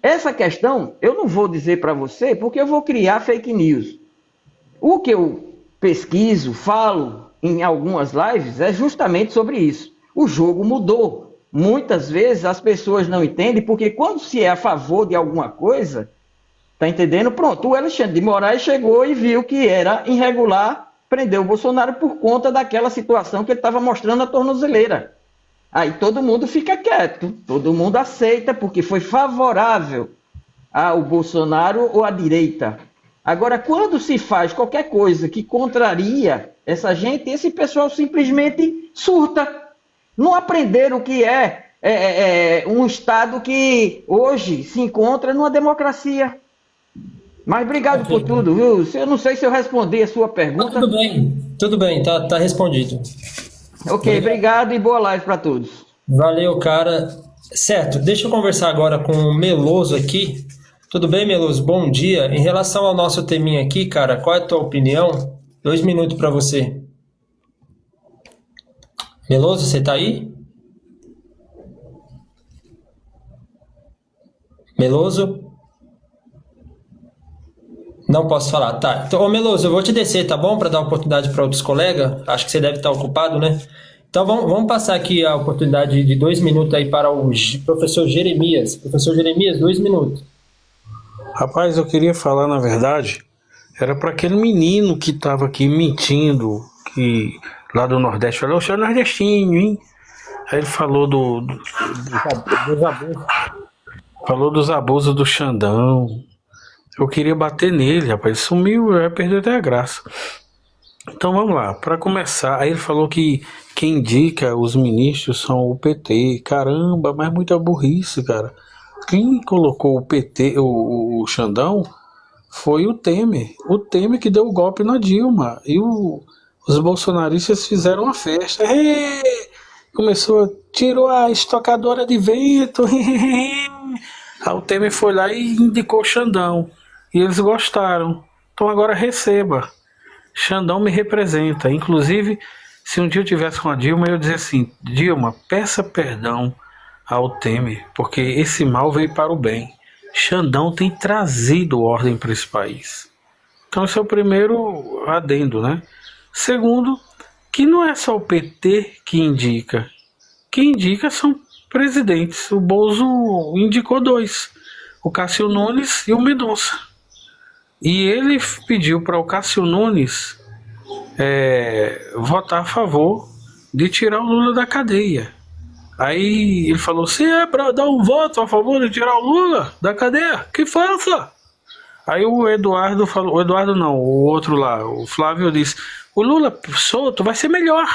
essa questão eu não vou dizer para você porque eu vou criar fake news. O que eu pesquiso, falo em algumas lives é justamente sobre isso. O jogo mudou. Muitas vezes as pessoas não entendem porque quando se é a favor de alguma coisa... Tá entendendo? Pronto, o Alexandre de Moraes chegou e viu que era irregular, prendeu o Bolsonaro por conta daquela situação que ele estava mostrando a tornozeleira. Aí todo mundo fica quieto, todo mundo aceita, porque foi favorável ao Bolsonaro ou à direita. Agora, quando se faz qualquer coisa que contraria essa gente, esse pessoal simplesmente surta. Não aprenderam o que é um Estado que hoje se encontra numa democracia. Mas obrigado por tudo, viu? Eu não sei se eu respondi a sua pergunta. Tudo bem, tá respondido. Ok, obrigado e boa live para todos. Valeu, cara. Certo, deixa eu conversar agora com o Meloso aqui. Tudo bem, Meloso? Bom dia. Em relação ao nosso teminha aqui, cara, qual é a tua opinião? 2 minutos para você. Meloso, você tá aí? Meloso? Não posso falar, tá. Então, Meloso, eu vou te descer, tá bom? Para dar oportunidade para outros colegas. Acho que você deve estar ocupado, né? Então, vamos passar aqui a oportunidade de 2 minutos aí para o professor Jeremias. Professor Jeremias, 2 minutos. Rapaz, eu queria falar, na verdade, era para aquele menino que estava aqui mentindo, que lá do Nordeste, falou, o senhor é nordestino, hein? Aí ele falou dos abusos. Falou dos abusos do Xandão. Eu queria bater nele, rapaz. Sumiu, já perdeu até a graça. Então vamos lá, para começar. Aí ele falou que quem indica os ministros são o PT. Caramba, mas muita burrice, cara. Quem colocou o PT, o Xandão, foi o Temer. O Temer que deu o golpe na Dilma. E os bolsonaristas fizeram uma festa. Tirou a estocadora de vento. Aí o Temer foi lá e indicou o Xandão. E eles gostaram. Então agora receba. Xandão me representa. Inclusive, se um dia eu tivesse com a Dilma, eu ia dizer assim, Dilma, peça perdão ao Temer, porque esse mal veio para o bem. Xandão tem trazido ordem para esse país. Então esse é o primeiro adendo, né? Segundo, que não é só o PT que indica. Quem indica são presidentes. O Bozo indicou 2, o Cássio Nunes e o Mendonça. E ele pediu para o Cássio Nunes votar a favor de tirar o Lula da cadeia. Aí ele falou, se é para dar um voto a favor de tirar o Lula da cadeia, que faça. Aí o Eduardo falou, o Eduardo não, o outro lá, o Flávio disse, o Lula solto vai ser melhor,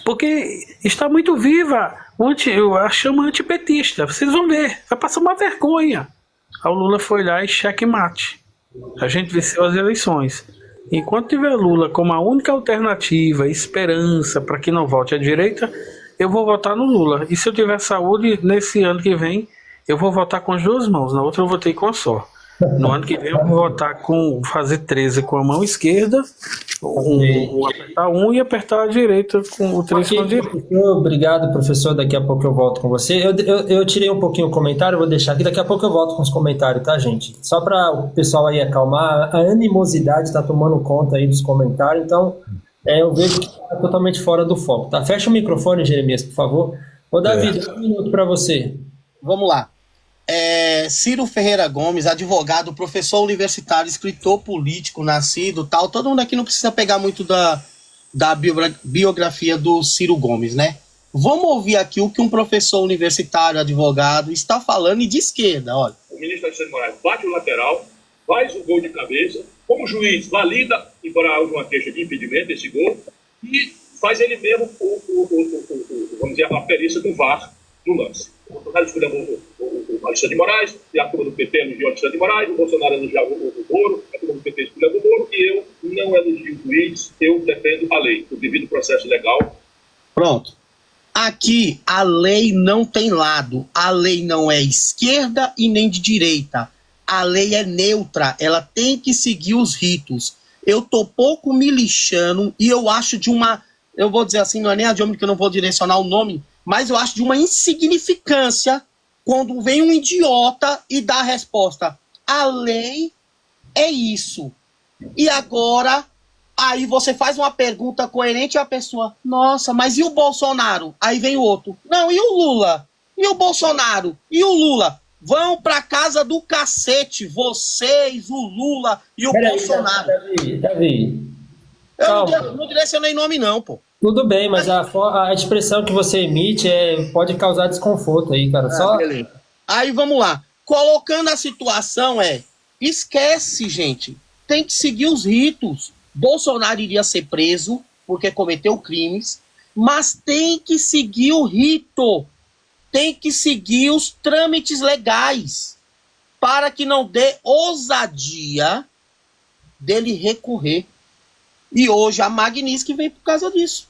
porque está muito viva a chama antipetista, vocês vão ver, vai passar uma vergonha. Aí o Lula foi lá e checkmate, a gente venceu as eleições. Enquanto tiver Lula como a única alternativa, esperança para que não volte à direita, eu vou votar no Lula. E se eu tiver saúde, nesse ano que vem, eu vou votar com as 2 mãos. Na outra eu votei com a só. No ano que vem eu vou votar fazer 13 com a mão esquerda, apertar um e apertar a direita com o 3 com a direita. Obrigado, professor. Daqui a pouco eu volto com você. Eu tirei um pouquinho o comentário, vou deixar aqui. Daqui a pouco eu volto com os comentários, tá, gente? Só para o pessoal aí acalmar, a animosidade está tomando conta aí dos comentários, então eu vejo que está totalmente fora do foco, tá? Fecha o microfone, Jeremias, por favor. Ô, Davi, 1 minuto para você. Vamos lá. Ciro Ferreira Gomes, advogado, professor universitário, escritor político, nascido, tal. Todo mundo aqui não precisa pegar muito da biografia do Ciro Gomes, né? Vamos ouvir aqui o que um professor universitário, advogado, está falando e de esquerda, olha. O ministro Alexandre de Moraes bate o lateral, faz o gol de cabeça, como juiz valida, embora haja uma queixa de impedimento desse gol, e faz ele mesmo vamos dizer, a perícia do VAR no lance. O Bolsonaro escolheu o Alexandre de Moraes, e a turma do PT elogiou o Alexandre de Moraes, o Bolsonaro elogiou o Moro, a turma do PT escolheu o Moro, e eu não elogio o juiz, eu defendo a lei, o devido processo legal. Pronto. Aqui a lei não tem lado, a lei não é esquerda e nem de direita, a lei é neutra, ela tem que seguir os ritos. Eu tô pouco me lixando e eu acho de uma, eu vou dizer assim, não é nem a de homem que eu não vou direcionar o nome, mas eu acho de uma insignificância quando vem um idiota e dá a resposta. A lei é isso. E agora, aí você faz uma pergunta coerente e a pessoa, nossa, mas e o Bolsonaro? Aí vem o outro, não, e o Lula? E o Bolsonaro? E o Lula? Vão pra casa do cacete, vocês, o Lula e o Bolsonaro. Davi. Eu não direcionei nome não, pô. Tudo bem, mas a expressão que você emite pode causar desconforto aí, cara. Beleza. Aí vamos lá. Colocando a situação esquece, gente. Tem que seguir os ritos. Bolsonaro iria ser preso porque cometeu crimes, mas tem que seguir o rito. Tem que seguir os trâmites legais para que não dê ousadia dele recorrer. E hoje a Magnitsky vem por causa disso.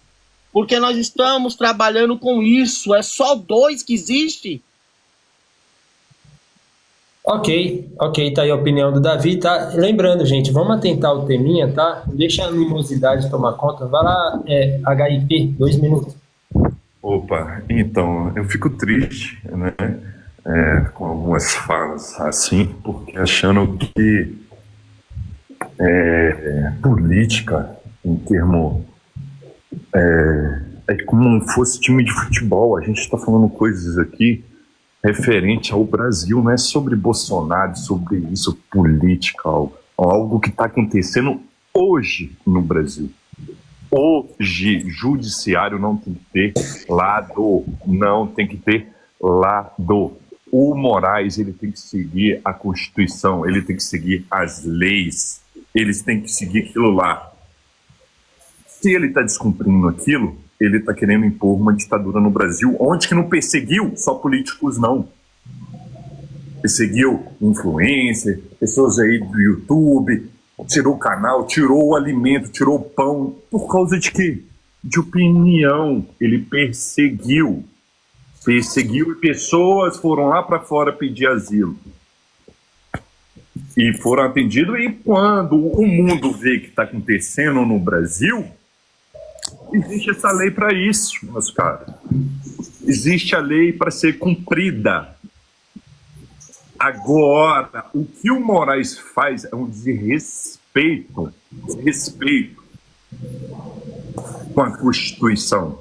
Porque nós estamos trabalhando com isso. É só 2 que existe. Ok, tá aí a opinião do Davi, tá? Lembrando, gente, vamos atentar o teminha, tá? Deixa a animosidade tomar conta. Vai lá, HIP, 2 minutos. Opa, então, eu fico triste, né? Com algumas falas assim, porque achando que política, em termo, é como fosse time de futebol. A gente está falando coisas aqui referente ao Brasil, não é sobre Bolsonaro, sobre isso, política, algo que está acontecendo hoje no Brasil. Hoje, judiciário não tem que ter lado, não tem que ter lado. O Moraes, ele tem que seguir a Constituição, ele tem que seguir as leis, eles têm que seguir aquilo lá. Se ele está descumprindo aquilo, ele está querendo impor uma ditadura no Brasil, onde que não perseguiu só políticos, não. Perseguiu influencer, pessoas aí do YouTube, tirou o canal, tirou o alimento, tirou o pão. Por causa de quê? De opinião. Ele perseguiu. Perseguiu e pessoas foram lá para fora pedir asilo. E foram atendidos. E quando o mundo vê o que está acontecendo no Brasil, existe essa lei para isso, meus caras. Existe a lei para ser cumprida. Agora, o que o Moraes faz é um desrespeito com a Constituição.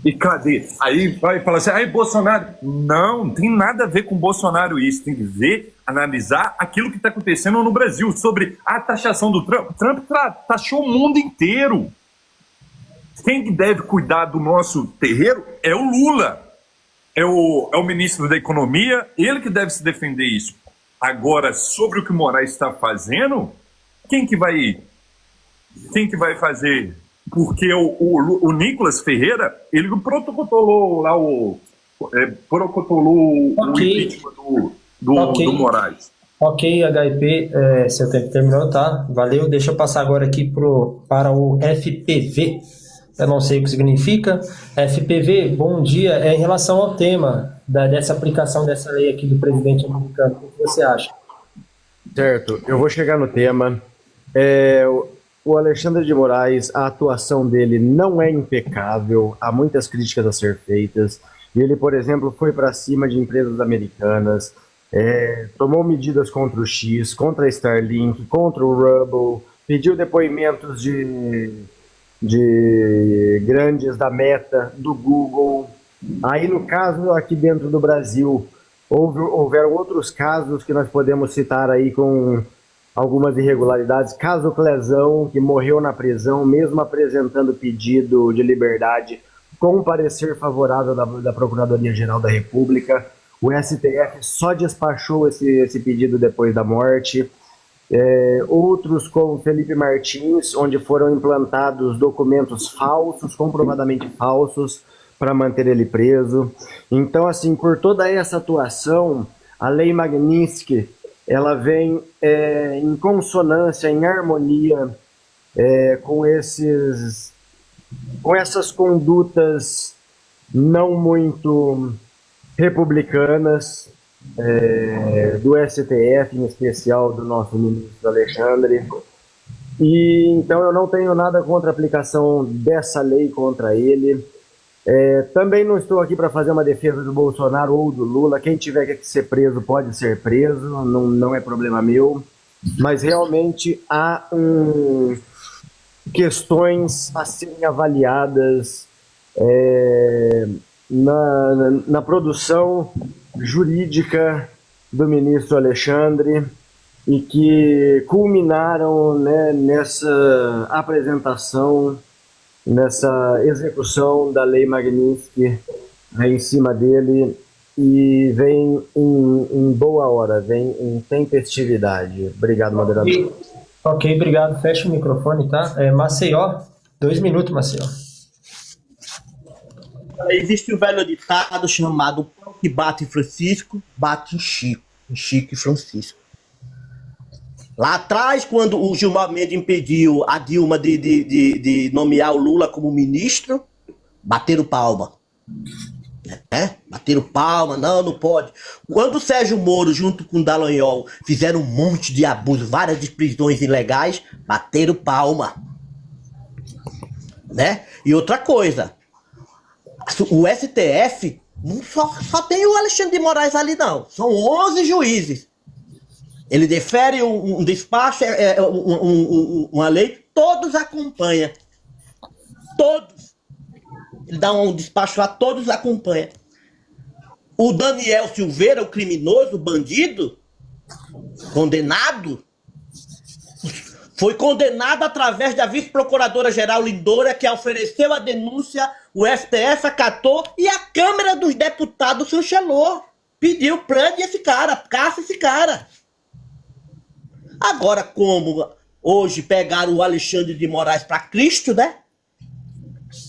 E cadê? Aí vai falar assim, Bolsonaro. Não tem nada a ver com Bolsonaro isso. Tem que ver, analisar aquilo que está acontecendo no Brasil sobre a taxação do Trump. Trump taxou o mundo inteiro. Quem deve cuidar do nosso terreiro é o Lula. É o ministro da Economia, ele que deve se defender isso. Agora, sobre o que o Moraes está fazendo, quem que vai fazer? Porque o Nicolas Ferreira, ele protocolou lá o impeachment do Moraes. Ok, HIP, seu tempo terminou, tá? Valeu. Deixa eu passar agora aqui para o FPV. Eu não sei o que significa. FPV, bom dia. É em relação ao tema dessa aplicação dessa lei aqui do presidente americano. O que você acha? Certo, eu vou chegar no tema. O Alexandre de Moraes, a atuação dele não é impecável, há muitas críticas a ser feitas. Ele, por exemplo, foi para cima de empresas americanas, tomou medidas contra o X, contra a Starlink, contra o Rubble, pediu depoimentos de grandes da Meta, do Google. Aí, no caso aqui dentro do Brasil, houveram outros casos que nós podemos citar aí com algumas irregularidades. Caso Clezão, que morreu na prisão, mesmo apresentando pedido de liberdade com parecer favorável da Procuradoria-Geral da República. O STF só despachou esse pedido depois da morte. Outros como Felipe Martins, onde foram implantados documentos falsos, comprovadamente falsos, para manter ele preso. Então, assim, por toda essa atuação, a Lei Magnitsky, ela vem em consonância, em harmonia com essas condutas não muito republicanas, do STF, em especial do nosso ministro Alexandre. E então eu não tenho nada contra a aplicação dessa lei contra ele. Também não estou aqui para fazer uma defesa do Bolsonaro ou do Lula. Quem tiver que ser preso pode ser preso, não é problema meu. Mas realmente há questões a serem avaliadas na produção jurídica do ministro Alexandre e que culminaram, né, nessa apresentação, nessa execução da Lei Magnitsky em cima dele, e vem em boa hora, vem em tempestividade. Obrigado, moderador. Ok, obrigado. Fecha o microfone, tá? Maceió, 2 minutos, Maceió. Existe um velho ditado chamado pão que bate em Francisco, bate em Chico e Francisco. Lá atrás, quando o Gilmar Mendes impediu a Dilma de nomear o Lula como ministro, bateram palma. Bateram palma, não pode. Quando o Sérgio Moro, junto com o Dallagnol, fizeram um monte de abuso, várias prisões ilegais, bateram palma. Né? E outra coisa, o STF não só tem o Alexandre de Moraes ali, não. São 11 juízes. Ele defere um despacho, uma lei, todos acompanham. Todos. Ele dá um despacho lá, todos acompanham. O Daniel Silveira, o criminoso, o bandido, condenado, foi condenado através da vice-procuradora-geral Lindora, que ofereceu a denúncia, o STF acatou e a Câmara dos Deputados chancelou. Pediu, prende esse cara, caça esse cara. Agora, como hoje pegaram o Alexandre de Moraes para Cristo, né?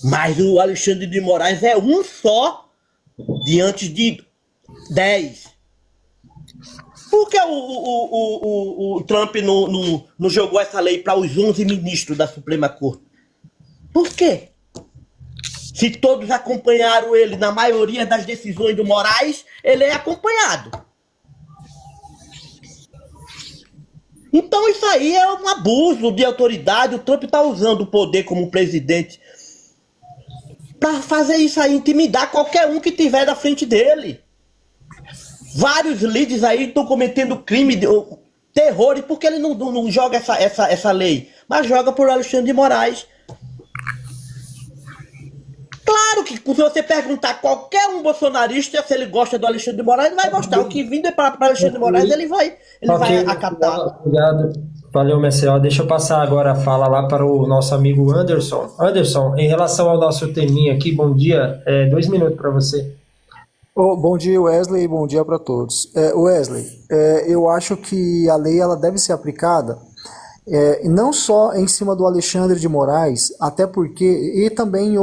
Mas o Alexandre de Moraes é um só diante de 10. Por que o Trump não jogou essa lei para os 11 ministros da Suprema Corte? Por quê? Se todos acompanharam ele na maioria das decisões do Moraes, ele é acompanhado. Então isso aí é um abuso de autoridade. O Trump está usando o poder como presidente para fazer isso aí, intimidar qualquer um que tiver da frente dele. Vários líderes aí estão cometendo crime, terror, e por que ele não joga essa lei? Mas joga por Alexandre de Moraes. Claro que se você perguntar qualquer um bolsonarista se ele gosta do Alexandre de Moraes, ele vai gostar. O que vindo para Alexandre de Moraes, ele vai acatar. Obrigado. Valeu, Messiel. Deixa eu passar agora a fala lá para o nosso amigo Anderson. Anderson, em relação ao nosso teminha aqui, bom dia. 2 minutos para você. Bom dia, Wesley, e bom dia para todos. Wesley, eu acho que a lei ela deve ser aplicada não só em cima do Alexandre de Moraes, até porque, e também em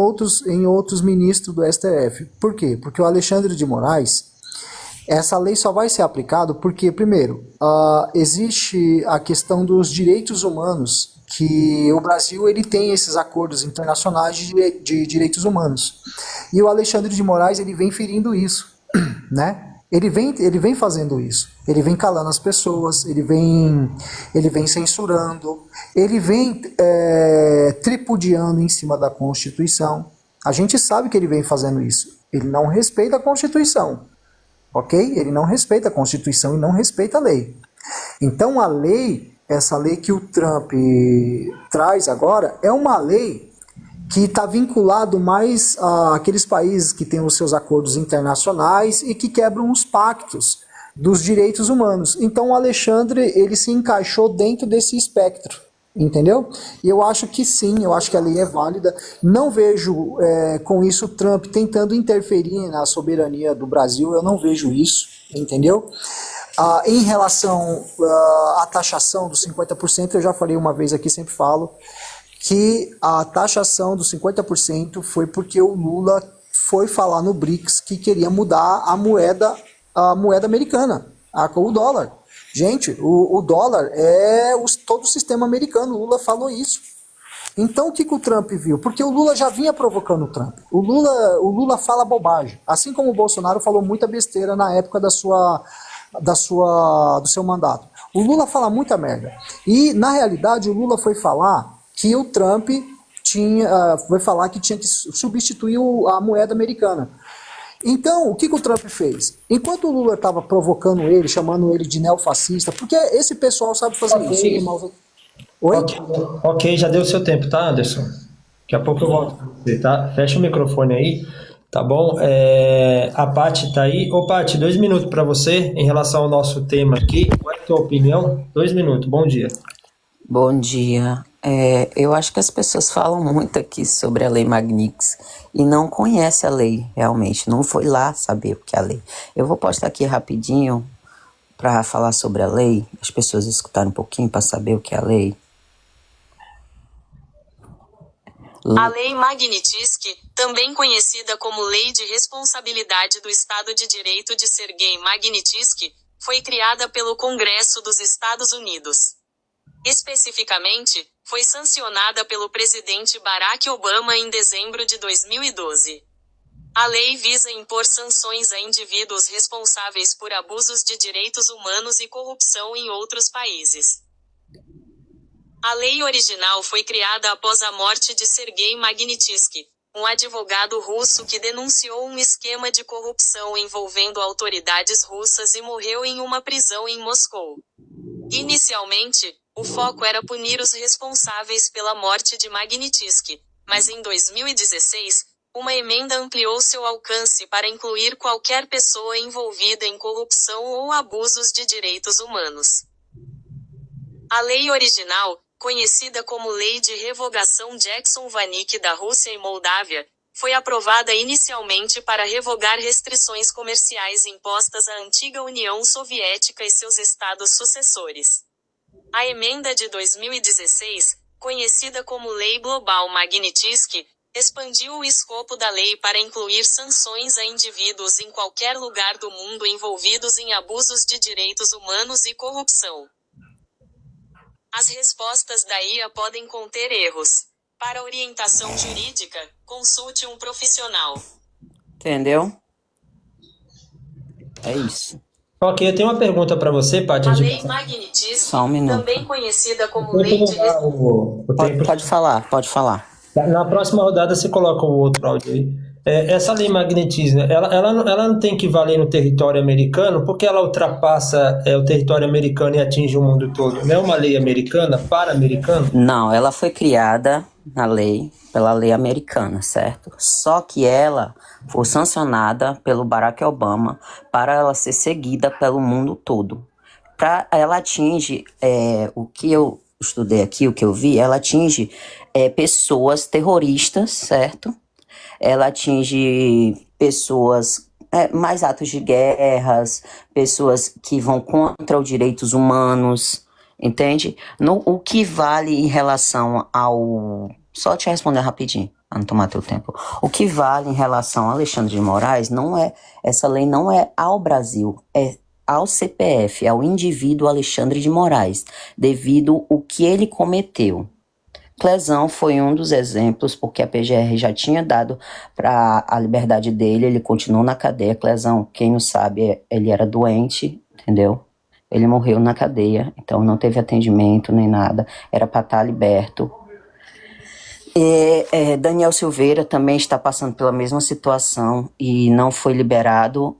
outros ministros do STF. Por quê? Porque o Alexandre de Moraes, essa lei só vai ser aplicada porque, primeiro, existe a questão dos direitos humanos, que o Brasil ele tem esses acordos internacionais de direitos humanos. E o Alexandre de Moraes ele vem ferindo isso, né? Ele vem fazendo isso. Ele vem calando as pessoas, ele vem censurando, ele vem tripudiando em cima da Constituição. A gente sabe que ele vem fazendo isso. Ele não respeita a Constituição, ok? Ele não respeita a Constituição e não respeita a lei. Então a lei, essa lei que o Trump traz agora, é uma lei que está vinculado mais àqueles países que têm os seus acordos internacionais e que quebram os pactos dos direitos humanos. Então o Alexandre, ele se encaixou dentro desse espectro, entendeu? E eu acho que sim, eu acho que a lei é válida. Não vejo com isso o Trump tentando interferir na soberania do Brasil, eu não vejo isso, entendeu? Em relação à taxação dos 50%, eu já falei uma vez aqui, sempre falo, que a taxação dos 50% foi porque o Lula foi falar no BRICS que queria mudar a moeda americana, o dólar. Gente, o dólar é todo o sistema americano, o Lula falou isso. Então o que o Trump viu? Porque o Lula já vinha provocando o Trump. O Lula fala bobagem, assim como o Bolsonaro falou muita besteira na época do seu mandato. O Lula fala muita merda. E, na realidade, o Lula foi falar que o Trump tinha que substituir a moeda americana. Então, o que o Trump fez? Enquanto o Lula estava provocando ele, chamando ele de neofascista, porque esse pessoal sabe fazer isso. Oi? Ok, já deu o seu tempo, tá, Anderson? Daqui a pouco eu volto com você, tá? Fecha o microfone aí, tá bom? A Paty tá aí. Ô, Paty, 2 minutos para você em relação ao nosso tema aqui. Qual é a tua opinião? 2 minutos, bom dia. Bom dia. Eu acho que as pessoas falam muito aqui sobre a Lei Magnitsky e não conhecem a lei, realmente. Não foi lá saber o que é a lei. Eu vou postar aqui rapidinho para falar sobre a lei, as pessoas escutarem um pouquinho para saber o que é a lei. A Lei Magnitsky, também conhecida como Lei de Responsabilidade do Estado de Direito de Sergei Magnitsky, foi criada pelo Congresso dos Estados Unidos. Especificamente, foi sancionada pelo presidente Barack Obama em dezembro de 2012. A lei visa impor sanções a indivíduos responsáveis por abusos de direitos humanos e corrupção em outros países. A lei original foi criada após a morte de Sergei Magnitsky, um advogado russo que denunciou um esquema de corrupção envolvendo autoridades russas e morreu em uma prisão em Moscou. Inicialmente, o foco era punir os responsáveis pela morte de Magnitsky, mas em 2016, uma emenda ampliou seu alcance para incluir qualquer pessoa envolvida em corrupção ou abusos de direitos humanos. A lei original, conhecida como Lei de Revogação Jackson-Vanik da Rússia e Moldávia, foi aprovada inicialmente para revogar restrições comerciais impostas à antiga União Soviética e seus estados sucessores. A emenda de 2016, conhecida como Lei Global Magnitsky, expandiu o escopo da lei para incluir sanções a indivíduos em qualquer lugar do mundo envolvidos em abusos de direitos humanos e corrupção. As respostas da IA podem conter erros. Para orientação jurídica, consulte um profissional. Entendeu? É isso. Ok, eu tenho uma pergunta para você, Paty. A Lei Magnitsky, também conhecida como Lei de... Pode falar. Na próxima rodada você coloca o outro áudio aí. Essa lei magnetismo, ela não tem que valer no território americano, porque ela ultrapassa o território americano e atinge o mundo todo. Não é uma lei americana para americano? Não, ela foi criada pela lei americana, certo? Só que ela foi sancionada pelo Barack Obama para ela ser seguida pelo mundo todo. Ela atinge, o que eu estudei aqui, o que eu vi, ela atinge pessoas terroristas, certo? Ela atinge pessoas, mais atos de guerras, pessoas que vão contra os direitos humanos, entende? O que vale em relação ao... Só te responder rapidinho, para não tomar teu tempo. O que vale em relação a Alexandre de Moraes essa lei não é ao Brasil, é ao CPF, ao indivíduo Alexandre de Moraes, devido ao que ele cometeu. Clezão foi um dos exemplos, porque a PGR já tinha dado para a liberdade dele, ele continuou na cadeia. Clezão, quem não sabe, ele era doente, entendeu? Ele morreu na cadeia, então não teve atendimento nem nada, era para estar liberto. Daniel Silveira também está passando pela mesma situação e não foi liberado,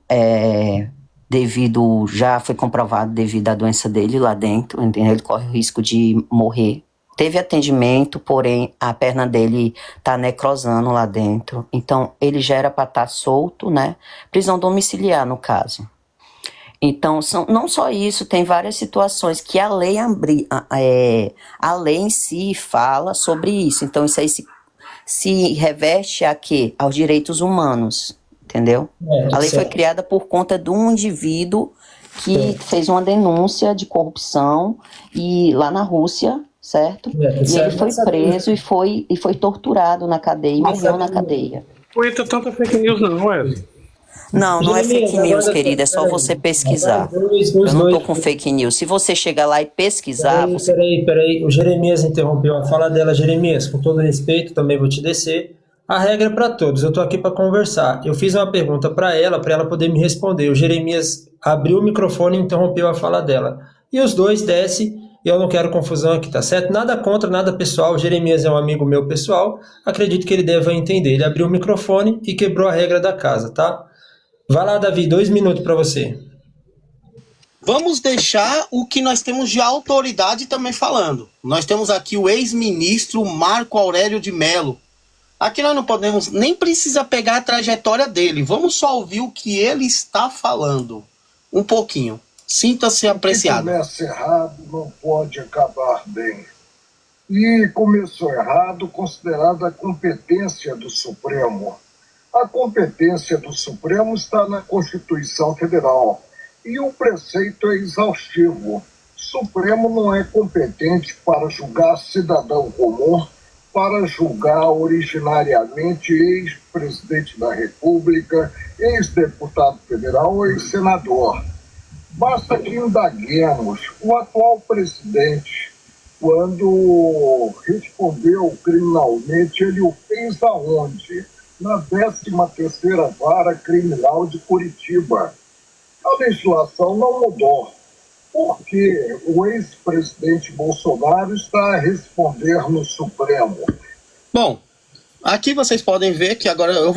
já foi comprovado devido à doença dele lá dentro, entendeu? Ele corre o risco de morrer. Teve atendimento, porém a perna dele tá necrosando lá dentro. Então ele já era para estar solto, né? Prisão domiciliar, no caso. Então, não só isso, tem várias situações que a lei em si fala sobre isso. Então isso aí se reveste a quê? Aos direitos humanos, entendeu? A lei foi criada por conta de um indivíduo que fez uma denúncia de corrupção lá na Rússia, certo? E ele foi preso e foi torturado na cadeia e morreu na cadeia. Não entra tanta fake news não, Wesley. Não é fake news, querida, é só você pesquisar. Eu não tô com fake news. Se você chegar lá e pesquisar... Peraí, o Jeremias interrompeu a fala dela. Jeremias, com todo respeito, também vou te descer. A regra é para todos, eu tô aqui para conversar. Eu fiz uma pergunta para ela poder me responder. O Jeremias abriu o microfone e interrompeu a fala dela. E os dois descem. Eu não quero confusão aqui, tá certo? Nada contra, nada pessoal. O Jeremias é um amigo meu pessoal. Acredito que ele deva entender. Ele abriu o microfone e quebrou a regra da casa, tá? Vai lá, Davi, 2 minutos para você. Vamos deixar o que nós temos de autoridade também falando. Nós temos aqui o ex-ministro Marco Aurélio de Mello. Aqui nós não podemos, nem precisa pegar a trajetória dele. Vamos só ouvir o que ele está falando. Um pouquinho. Sinta-se apreciado. Se começa errado, não pode acabar bem. E começou errado, considerada a competência do Supremo. A competência do Supremo está na Constituição Federal. E o preceito é exaustivo. O Supremo não é competente para julgar cidadão comum, para julgar originariamente ex-presidente da República, ex-deputado federal ou ex-senador. Basta que indaguemos o atual presidente, quando respondeu criminalmente, ele o fez aonde? Na 13ª Vara Criminal de Curitiba. A legislação não mudou. Por que o ex-presidente Bolsonaro está a responder no Supremo? Bom, aqui vocês podem ver que agora eu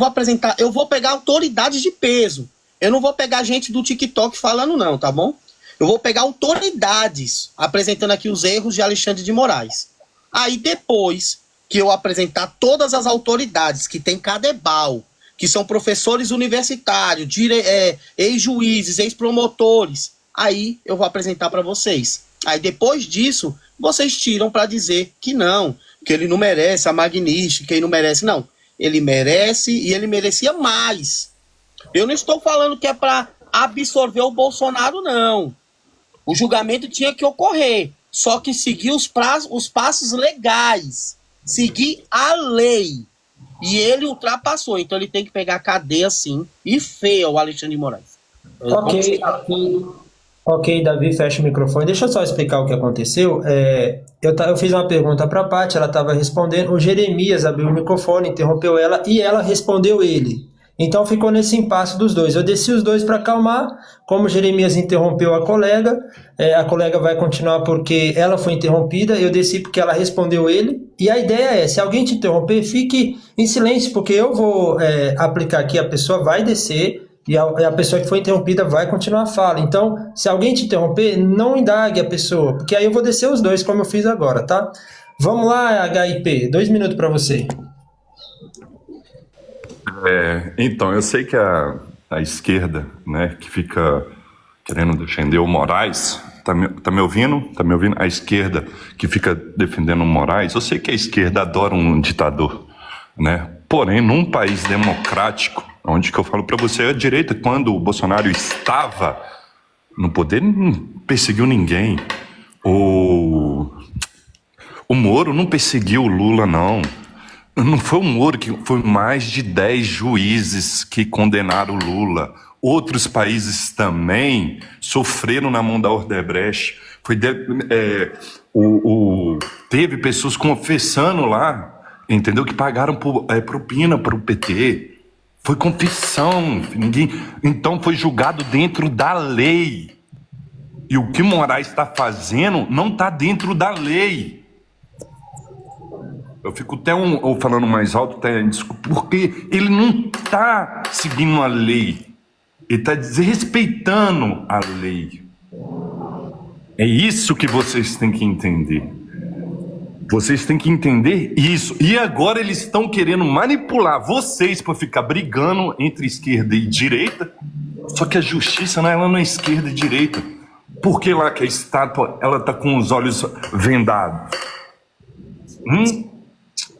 vou pegar autoridades de peso. Eu não vou pegar gente do TikTok falando não, tá bom? Eu vou pegar autoridades apresentando aqui os erros de Alexandre de Moraes. Aí depois que eu apresentar todas as autoridades que tem Cadebal, que são professores universitários, ex-juízes, ex-promotores, aí eu vou apresentar para vocês. Aí depois disso, vocês tiram para dizer que não, que ele não merece a Magnífica, que ele não merece. Não, ele merece e ele merecia mais. Eu não estou falando que é para absorver o Bolsonaro, não. O julgamento tinha que ocorrer, só que seguir os passos legais, seguir a lei. E ele ultrapassou, então ele tem que pegar a cadeia sim, e feia o Alexandre de Moraes. Ok, Davi, fecha o microfone. Deixa eu só explicar o que aconteceu. Eu fiz uma pergunta para a Paty, ela estava respondendo. O Jeremias abriu o microfone, interrompeu ela e ela respondeu ele. Então ficou nesse impasse dos dois. Eu desci os dois para acalmar, como Jeremias interrompeu a colega vai continuar porque ela foi interrompida, eu desci porque ela respondeu ele, e a ideia é, se alguém te interromper, fique em silêncio, porque eu vou aplicar aqui, a pessoa vai descer, e a pessoa que foi interrompida vai continuar a fala. Então, se alguém te interromper, não indague a pessoa, porque aí eu vou descer os dois, como eu fiz agora, tá? Vamos lá, HIP, 2 minutos para você. Então, eu sei que a esquerda, né, que fica querendo defender o Moraes, tá me ouvindo? Tá me ouvindo? A esquerda que fica defendendo o Moraes, eu sei que a esquerda adora um ditador, né? Porém, num país democrático, onde que eu falo para você, a direita, quando o Bolsonaro estava no poder, não perseguiu ninguém. O Moro não perseguiu o Lula, não. Não foi o Moro, que foi mais de 10 juízes que condenaram o Lula. Outros países também sofreram na mão da Odebrecht. Teve pessoas confessando lá, entendeu? Que pagaram propina para o PT. Foi confissão. Então foi julgado dentro da lei. E o que Moraes está fazendo não está dentro da lei. Eu fico até falando mais alto, desculpa, porque ele não está seguindo a lei. Ele está desrespeitando a lei. É isso que vocês têm que entender. Vocês têm que entender isso. E agora eles estão querendo manipular vocês para ficar brigando entre esquerda e direita. Só que a justiça ela não é esquerda e direita. Por que lá que a estátua ela está com os olhos vendados?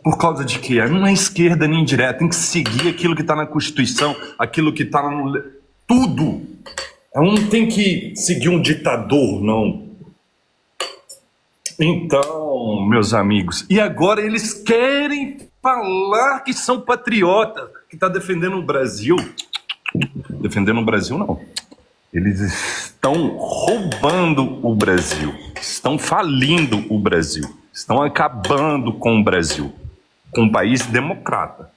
Por causa de quê? Não é esquerda nem direita, tem que seguir aquilo que está na Constituição, aquilo que está no... Tudo! Não tem que seguir um ditador, não. Então, meus amigos, e agora eles querem falar que são patriotas, que está defendendo o Brasil. Defendendo o Brasil, não. Eles estão roubando o Brasil, estão falindo o Brasil, estão acabando com o Brasil. Com um país democrata.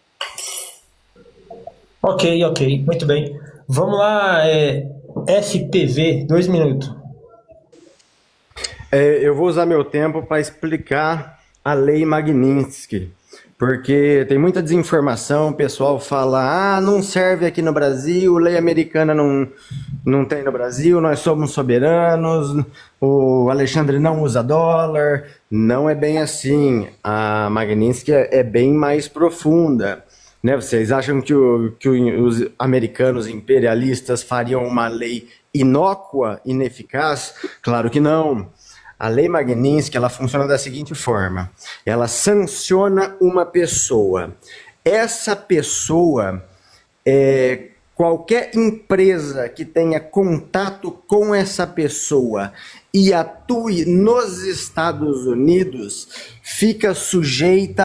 Ok, muito bem. Vamos lá, FPV, 2 minutos. Eu vou usar meu tempo para explicar a Lei Magnitsky, porque tem muita desinformação, o pessoal fala, não serve aqui no Brasil, lei americana não tem no Brasil, nós somos soberanos, o Alexandre não usa dólar. Não é bem assim, a Magnitsky é bem mais profunda, né? Vocês acham que os americanos imperialistas fariam uma lei inócua, ineficaz? Claro que não. A lei Magnitsky ela funciona da seguinte forma, ela sanciona uma pessoa. Essa pessoa qualquer empresa que tenha contato com essa pessoa e atue nos Estados Unidos fica sujeita